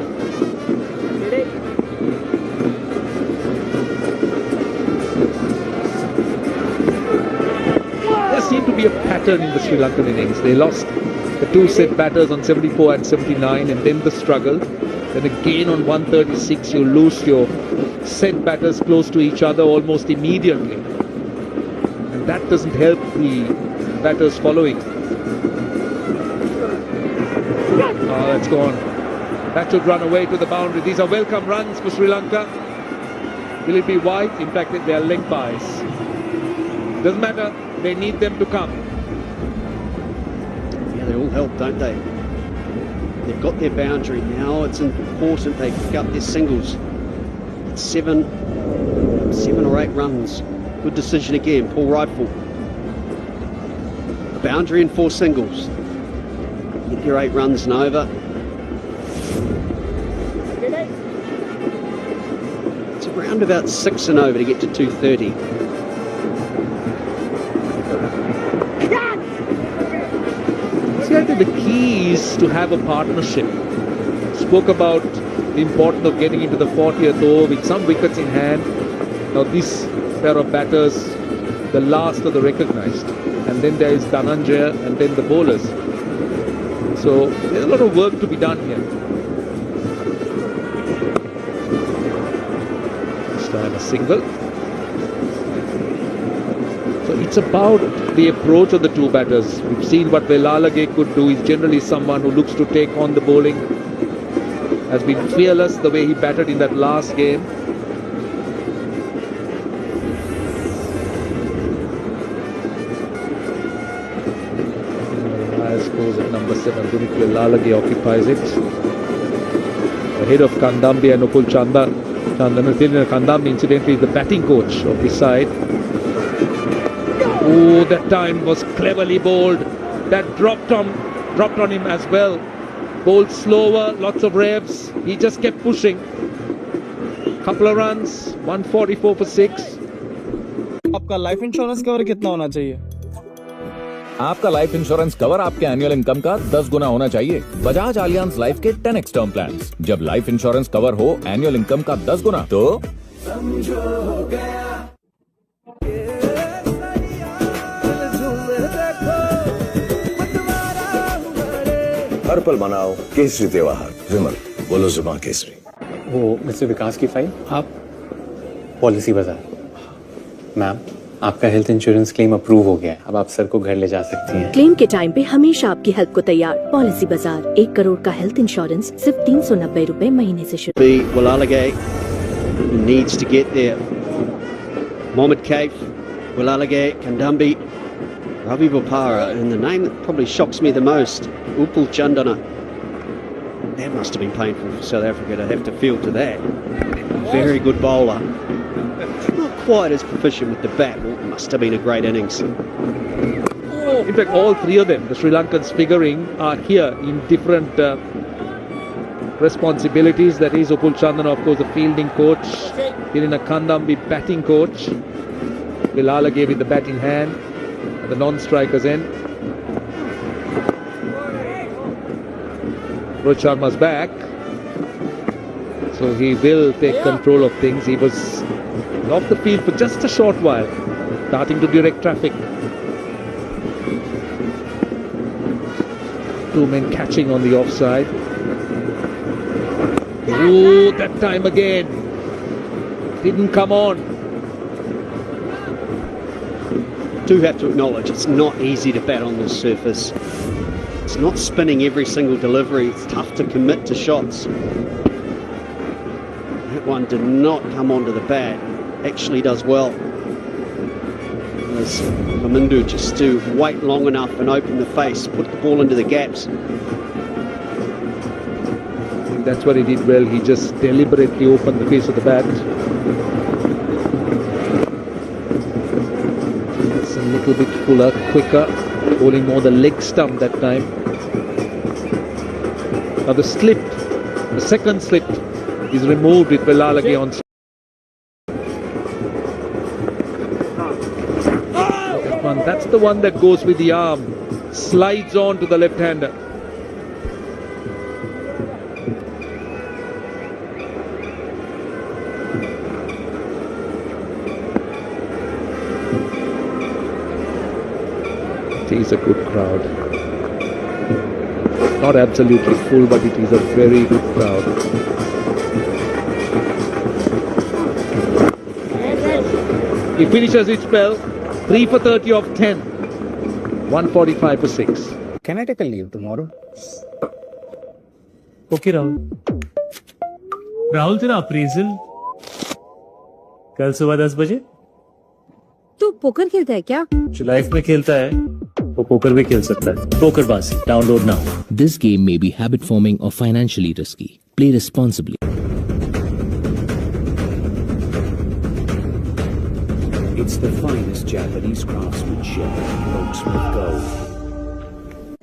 Seemed to be a pattern in the Sri Lankan innings. They lost the 2 set batters on 74 and 79, and then the struggle. Then again on 136 you lose your set batters close to each other almost immediately, and that doesn't help the batters following. Oh, that's gone. That should run away to the boundary. These are welcome runs for Sri Lanka. Will it be wide? In fact, they are leg byes. Doesn't matter. They need them to come. Yeah, they all help, don't they? They've got their boundary now. It's important they pick up their singles. It's 7 or 8 runs. Good decision again, Paul Rifle. A boundary and 4 singles. Get your 8 runs and over. It's around about 6 and over to get to 230. I think the key is to have a partnership. Spoke about the importance of getting into the 40th over with some wickets in hand. Now this pair of batters, the last of the recognised, and then there is Dhananjaya and then the bowlers. So there's a lot of work to be done here. This time a single. So it's about the approach of the 2 batters. We've seen what Velalage could do. He's generally someone who looks to take on the bowling. Has been fearless the way he batted in that last game. Highest scores at number 7. Dunit Velalage occupies it. Ahead of Kandambi and Upul Chandan. Kandambi incidentally is the batting coach of the side. Oh, that time was cleverly bowled. That dropped on him as well. Bowled slower, lots of revs. He just kept pushing. Couple of runs, 144 for 6. आपका life insurance cover कितना होना चाहिए? आपका life insurance cover आपके annual income का 10 गुना होना चाहिए। Bajaj Allianz life के 10x टर्म प्लान्स। जब लाइफ इंश्योरेंस कवर हो एनुअल इनकम का 10 गुना तो हर पल मनाओ केसरी त्योहार। विमल बोलो जुबान केसरी। वो मिस्टर विकास की फाइल आप पॉलिसी बाजार। मैम आपका हेल्थ इंश्योरेंस क्लेम अप्रूव हो गया है। अब आप सर को घर ले जा सकती हैं। क्लेम के टाइम पे हमेशा आपकी हेल्प को तैयार। पॉलिसी बाजार 1 करोड़ का हेल्थ इंश्योरेंस सिर्फ 390 रुपए महीने से शुरू। Walalage needs to get there. Mohamed Kaif, Walalage, Kandambi, Ravi Bopara, and the name that probably shocks me the most, Upul Chandana. That must have been painful for South Africa to have to field to that. Very good bowler. Not quite as proficient with the bat. Well, it must have been a great innings. In fact, all three of them, the Sri Lankans figuring, are here in different responsibilities. That is Upul Chandana, of course, the fielding coach. Irina Kandambi, batting coach. Walalage with the bat in hand at the non-strikers end. Rohit Sharma's back, so he will take control of things. He was off the field for just a short while, starting to direct traffic. Two men catching on the offside. Ooh, that time again. Didn't come on. Do have to acknowledge it's not easy to bat on this surface. It's not spinning every single delivery. It's tough to commit to shots. That one did not come onto the bat. Actually does well. As Mamindu just to wait long enough and open the face, put the ball into the gaps. I think that's what he did well. He just deliberately opened the face of the bat. It's a little bit fuller, quicker, bowling more the leg stump that time. Now the slip, the second slip is removed with Walalage on. That one, that's the one that goes with the arm, slides on to the left-hander. It is a good crowd. Not absolutely full, but it is a very good crowd. He finishes his spell, 3 for 30 of 10, 145 for 6. Can I take a leave tomorrow? Okay Rahul. Rahul तेरा appraisal कल सुबह 10 बजे। तू poker खेलता है क्या? जो life में खेलता है वो पोकर भी खेल सकता है। PokerBaazi download now. This game may be habit forming or financially risky. Play responsibly. It's the finest Japanese craftsmanship. Goldsmith Gold.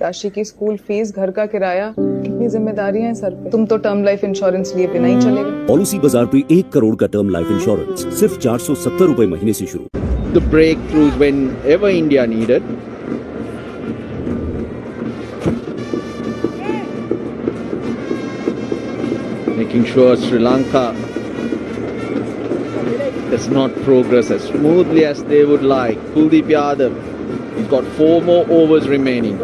Kashi की स्कूल फीस, घर का किराया, कितनी जिम्मेदारियां हैं सर पे। तुम तो टर्म लाइफ इंश्योरेंस लिए बिना ही चले गए। पॉलिसी बाजार पे 1 करोड़ का टर्म लाइफ इंश्योरेंस सिर्फ 470 रुपए महीने से शुरू। The breakthroughs whenever India needed. Making sure Sri Lanka does not progress as smoothly as they would like. Kuldeep Yadav, he's got 4 more overs remaining.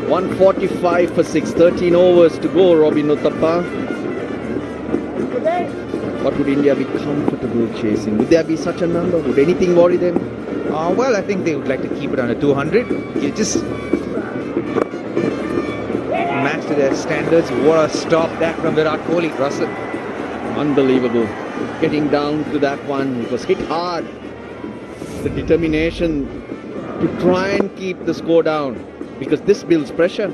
145 for 6, 13 overs to go, Robin Uthappa. What would India be comfortable chasing? Would there be such a number? Would anything worry them? Well, I think they would like to keep it under 200. You just match to their standards. What a stop that from Virat Kohli, Russell. Unbelievable. Getting down to that one. It was hit hard. The determination to try and keep the score down, because this builds pressure.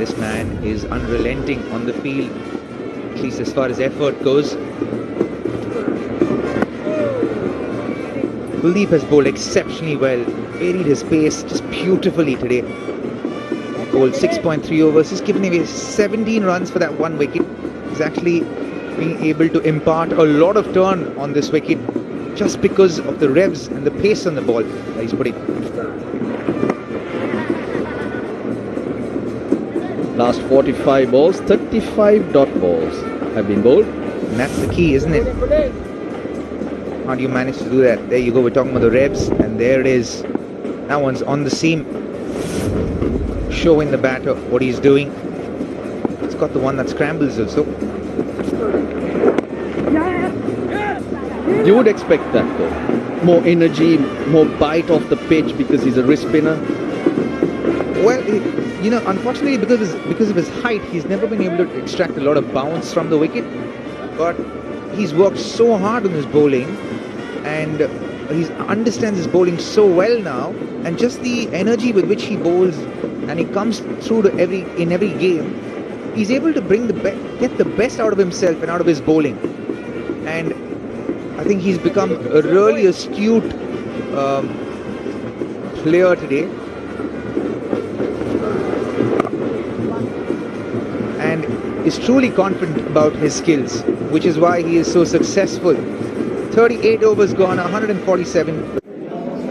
This man is unrelenting on the field, at least as far as effort goes. Kuldeep has bowled exceptionally well, varied his pace just beautifully today. Bowled 6.3 overs, he's given away 17 runs for that one wicket. He's actually being able to impart a lot of turn on this wicket just because of the revs and the pace on the ball that he's putting. Last 45 balls, 35 dot balls have been bowled. And that's the key, isn't it? How do you manage to do that? There you go, we're talking about the revs, and there it is. That one's on the seam, showing the batter what he's doing. It's got the one that scrambles also. You would expect that though. More energy, more bite off the pitch because he's a wrist spinner. Well, you know, unfortunately, because of his height, he's never been able to extract a lot of bounce from the wicket. But he's worked so hard on his bowling, and he understands his bowling so well now. And just the energy with which he bowls, and he comes through to in every game, he's able to get the best out of himself and out of his bowling. And I think he's become a really astute player today. And is truly confident about his skills, which is why he is so successful. 38 overs gone, 147.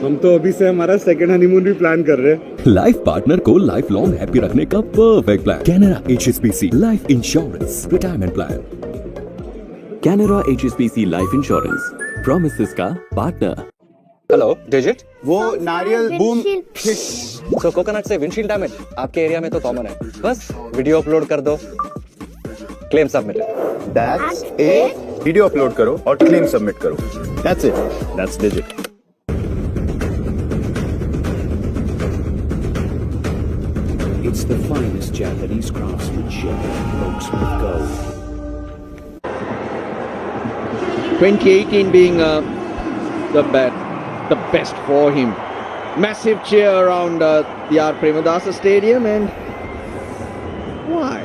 हम तो अभी से हमारा second honeymoon भी plan कर रहे हैं। Life partner को लाइफ लॉन्ग हैप्पी रखने का perfect plan Canara HSBC life insurance retirement plan. Canara HSBC life insurance promises का पार्टनर। हेलो डिजिट, वो नारियल बूम। सो कोकोनट से विंडशील्ड डैमेज आपके एरिया में तो कॉमन है, बस वीडियो अपलोड कर दो, claim submitted. That's it. Video upload करो और क्लेम सबमिट करो। That's it. That's digit. It's the finest Japanese craftsmanship, Oaksmith Gold. 2018 being the best for him. Massive cheer around the R. Premadasa Stadium, and why?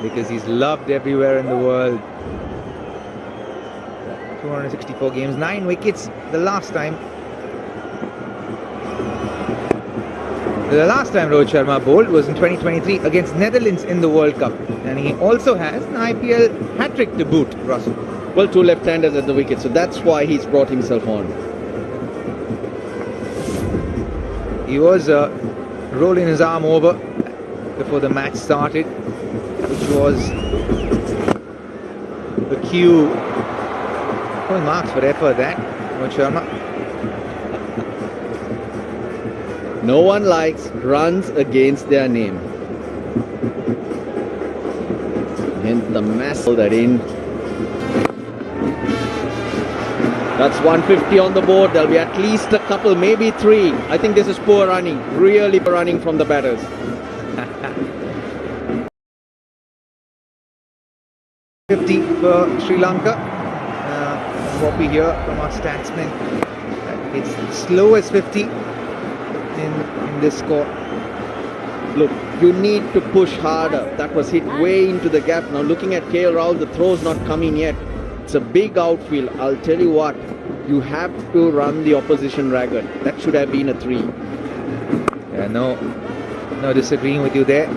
Because he's loved everywhere in the world. 264 games, 9 wickets. The last time Rohit Sharma bowled was in 2023 against Netherlands in the World Cup, and he also has an IPL hat-trick to boot, Russell. Well, 2 left-handers at the wicket, so that's why he's brought himself on. He was rolling his arm over before the match started, which was the cue. Full marks for effort that, Rohit Sharma. No one likes runs against their name. Hence the mass that in. That's 150 on the board. There'll be at least a couple, maybe 3. I think this is poor running, really poor running from the batters. For Sri Lanka. What we hear from our statsmen, it's the slowest 50 in this score. Look, you need to push harder. That was hit way into the gap. Now looking at KL Rahul, the throw's not coming yet. It's a big outfield. I'll tell you what, you have to run the opposition ragged. That should have been a 3. Yeah, no disagreeing with you there.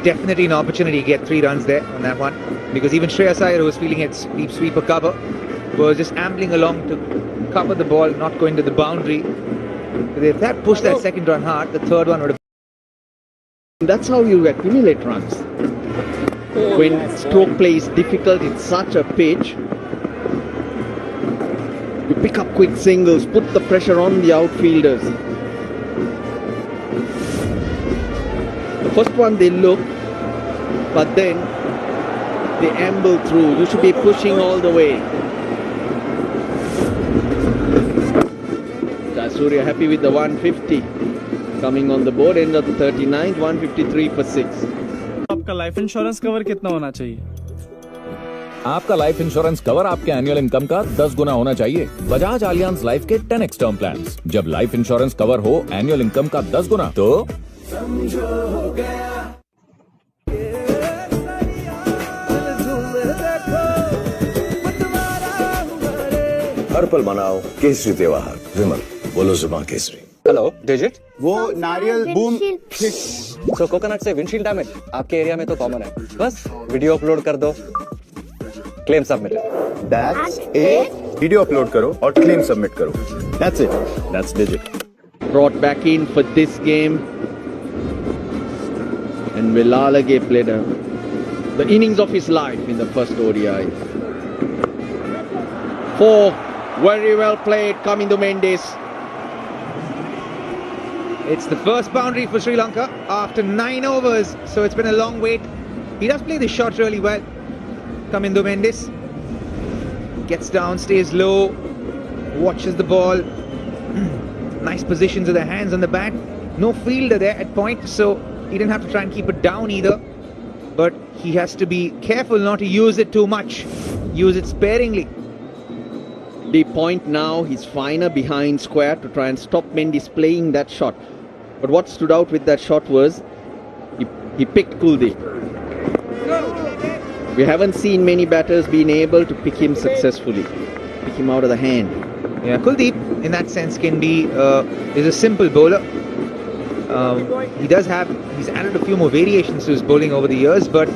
Definitely an opportunity to get 3 runs there on that one, because even Shreyas Iyer, who was feeling its deep sweeper cover, was just ambling along to cover the ball, not going to the boundary. If that pushed that second run hard, the third one would have. That's how you accumulate runs. When stroke play is difficult, it's such a pitch. You pick up quick singles, put the pressure on the outfielders. The first one they look, but then they amble through. You should be pushing all the way. Surya happy with the 150 coming on the board. End of the 39th, 153 for 6. आपका life insurance cover कितना होना चाहिए? आपका life insurance cover आपके annual income का 10 गुना होना चाहिए। Bajaj Allianz life के 10x टर्म प्लान्स। जब लाइफ इंश्योरेंस कवर हो एनुअल इनकम का 10 गुना, तो समझो हो गया। हर पल मनाओ केसरी त्योहार। विमल, बोलो जुबान केसरी। हेलो डिजिट, वो नारियल बूम। सो कोकोनट से विंडशील्ड डैमेज आपके एरिया में तो कॉमन है, बस वीडियो अपलोड कर दो, claim submitted. That's it. Video upload करो और क्लेम सबमिट करो। That's it. That's digit. Brought back in for this game, and Vilalage played the innings of his life in the first ODI. 4, very well played, coming to Mendes. It's the first boundary for Sri Lanka after 9 overs, so it's been a long wait. He does play this shot really well. Kamindo Mendes. Gets down, stays low, watches the ball. Nice positions of the hands on the bat. No fielder there at point, so he didn't have to try and keep it down either. But he has to be careful not to use it too much. Use it sparingly. The point now, he's finer behind square to try and stop Mendes playing that shot. But what stood out with that shot was he picked Kuldeep. We haven't seen many batters being able to pick him successfully, pick him out of the hand. Yeah, Kuldeep in that sense can be is a simple bowler. He's added a few more variations to his bowling over the years, but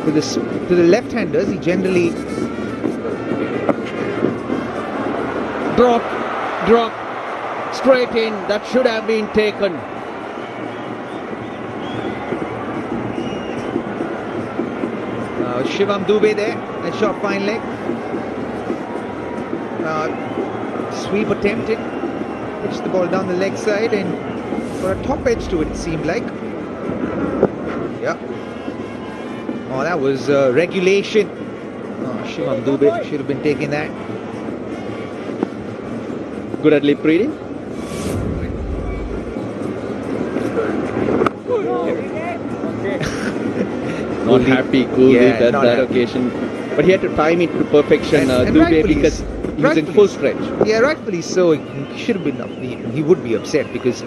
to the left-handers he generally drop straight in. That should have been taken. Shivam Dubey there, that shot fine leg. Sweep attempted, pitched the ball down the leg side and got a top edge to it, it seemed like. Yeah. Oh, that was regulation. Oh, Shivam Dubey should have been taking that. Good at lip reading. Not happy, Kuldeep at that occasion. But he had to time it to perfection, Dubey, because he was in full stretch. Yeah, rightfully so. He should have been. He would be upset because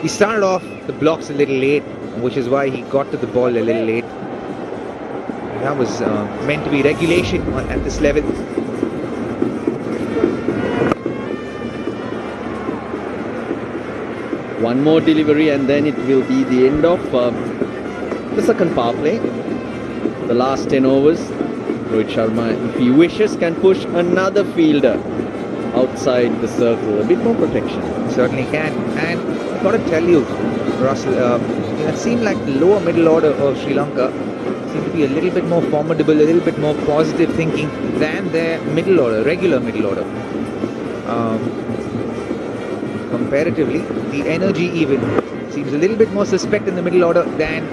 he started off the blocks a little late, which is why he got to the ball a little late. That was meant to be regulation at this level. One more delivery and then it will be the end of the second power play. The last 10 overs. Rohit Sharma, if he wishes, can push another fielder outside the circle. A bit more protection. Certainly can. And I've got to tell you, Russell, it seemed like the lower middle order of Sri Lanka seemed to be a little bit more formidable, a little bit more positive thinking than their middle order, regular middle order. Comparatively, the energy even seems a little bit more suspect in the middle order than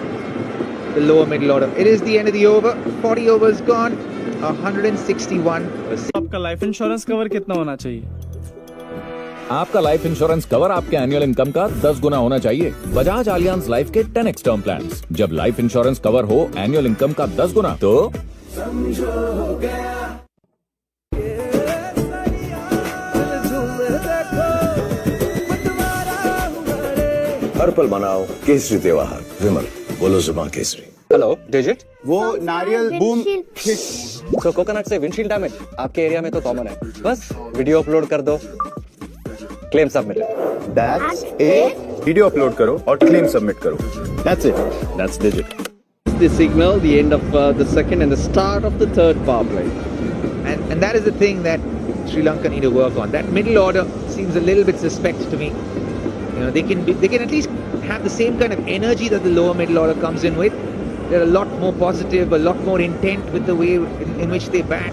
the lower middle order. It is the end of the over. 40 overs gone. 161. आपका life insurance cover कितना होना चाहिए? आपका life insurance cover आपके annual income का 10 गुना होना चाहिए। Bajaj Allianz life के 10x टर्म प्लान्स। जब लाइफ इंश्योरेंस कवर हो एनुअल इनकम का 10 गुना तो समझो हो गया। हर पल मनाओ केसरी त्योहार। विमल बोलो जुबान केसरी। हेलो डिजिट, वो नारियल बूम। तो कोकोनट से विंडशील्ड डैमेज आपके एरिया में तो कॉमन है, बस वीडियो अपलोड कर दो, claim submitted. That's it. Video upload करो और क्लेम सबमिट करो। That's it. That's digit. The signal, the end of the second and the start of the third power play. And that is the thing that Sri Lanka need to work on. That middle order seems a little bit suspect to me. You know, they can at least have the same kind of energy that the lower middle order comes in with. They're a lot more positive, a lot more intent with the way in which they bat.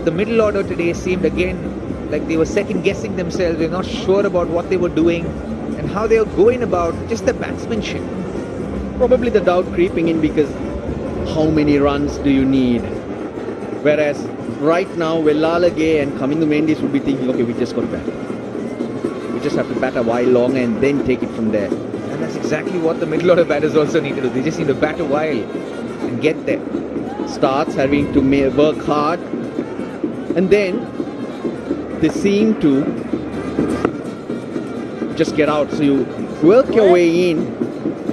The middle order today seemed again like they were second guessing themselves. They're not sure about what they were doing and how they were going about just the batsmanship. Probably the doubt creeping in because how many runs do you need? Whereas right now, Velalage and Kamindo Mendes would be thinking, okay, we just got to bat. We just have to bat a while longer and then take it from there. And that's exactly what the middle order batters also need to do. They just need to bat a while and get there. Starts having to work hard and then they seem to just get out. So you work your way in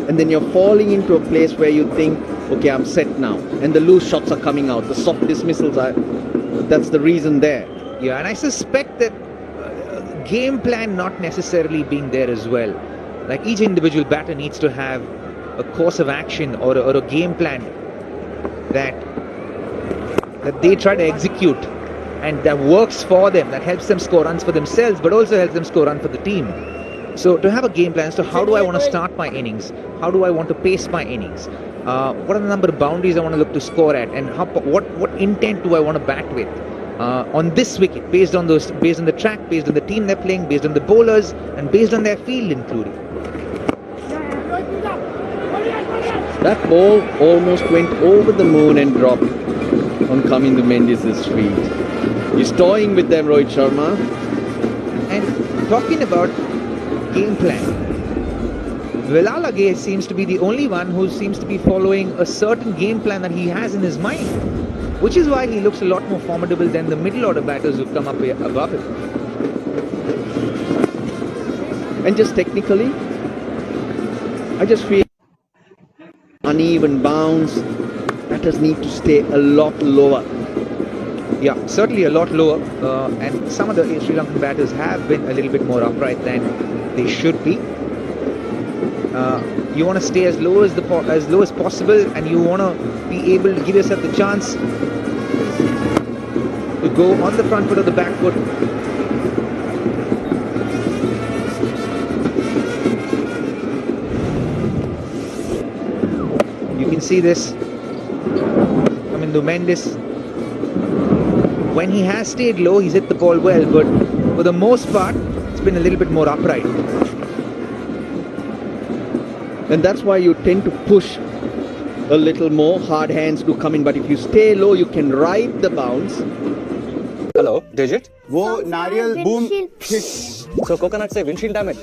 and then you're falling into a place where you think, okay, I'm set now. And the loose shots are coming out. The soft dismissals are, that's the reason there. Yeah, and I suspect that game plan not necessarily being there as well. Like each individual batter needs to have a course of action or a game plan that they try to execute and that works for them, that helps them score runs for themselves, but also helps them score runs for the team. So to have a game plan as to how do I want to start my innings, how do I want to pace my innings, what are the number of boundaries I want to look to score at, and what intent do I want to bat with on this wicket, based on the track, based on the team they're playing, based on the bowlers, and based on their field including. That ball almost went over the moon and dropped on Kamindu Mendes' feet. He's toying with them, Rohit Sharma. And talking about game plan, Velalage seems to be the only one who seems to be following a certain game plan that he has in his mind, which is why he looks a lot more formidable than the middle order batters who've come up above him. And just technically, I just feel uneven bounce. Batters need to stay a lot lower. Yeah, certainly a lot lower. And some of the Sri Lankan batters have been a little bit more upright than they should be. You want to stay as low as possible, and you want to be able to give yourself the chance to go on the front foot or the back foot. You can see this. Kamindu Mendes, when he has stayed low, he's hit the ball well, but for the most part, it's been a little bit more upright. And that's why you tend to push a little more. Hard hands do come in, but if you stay low, you can ride the bounce. Hello, Digit? वो नारियल boom So coconut से windshield damage.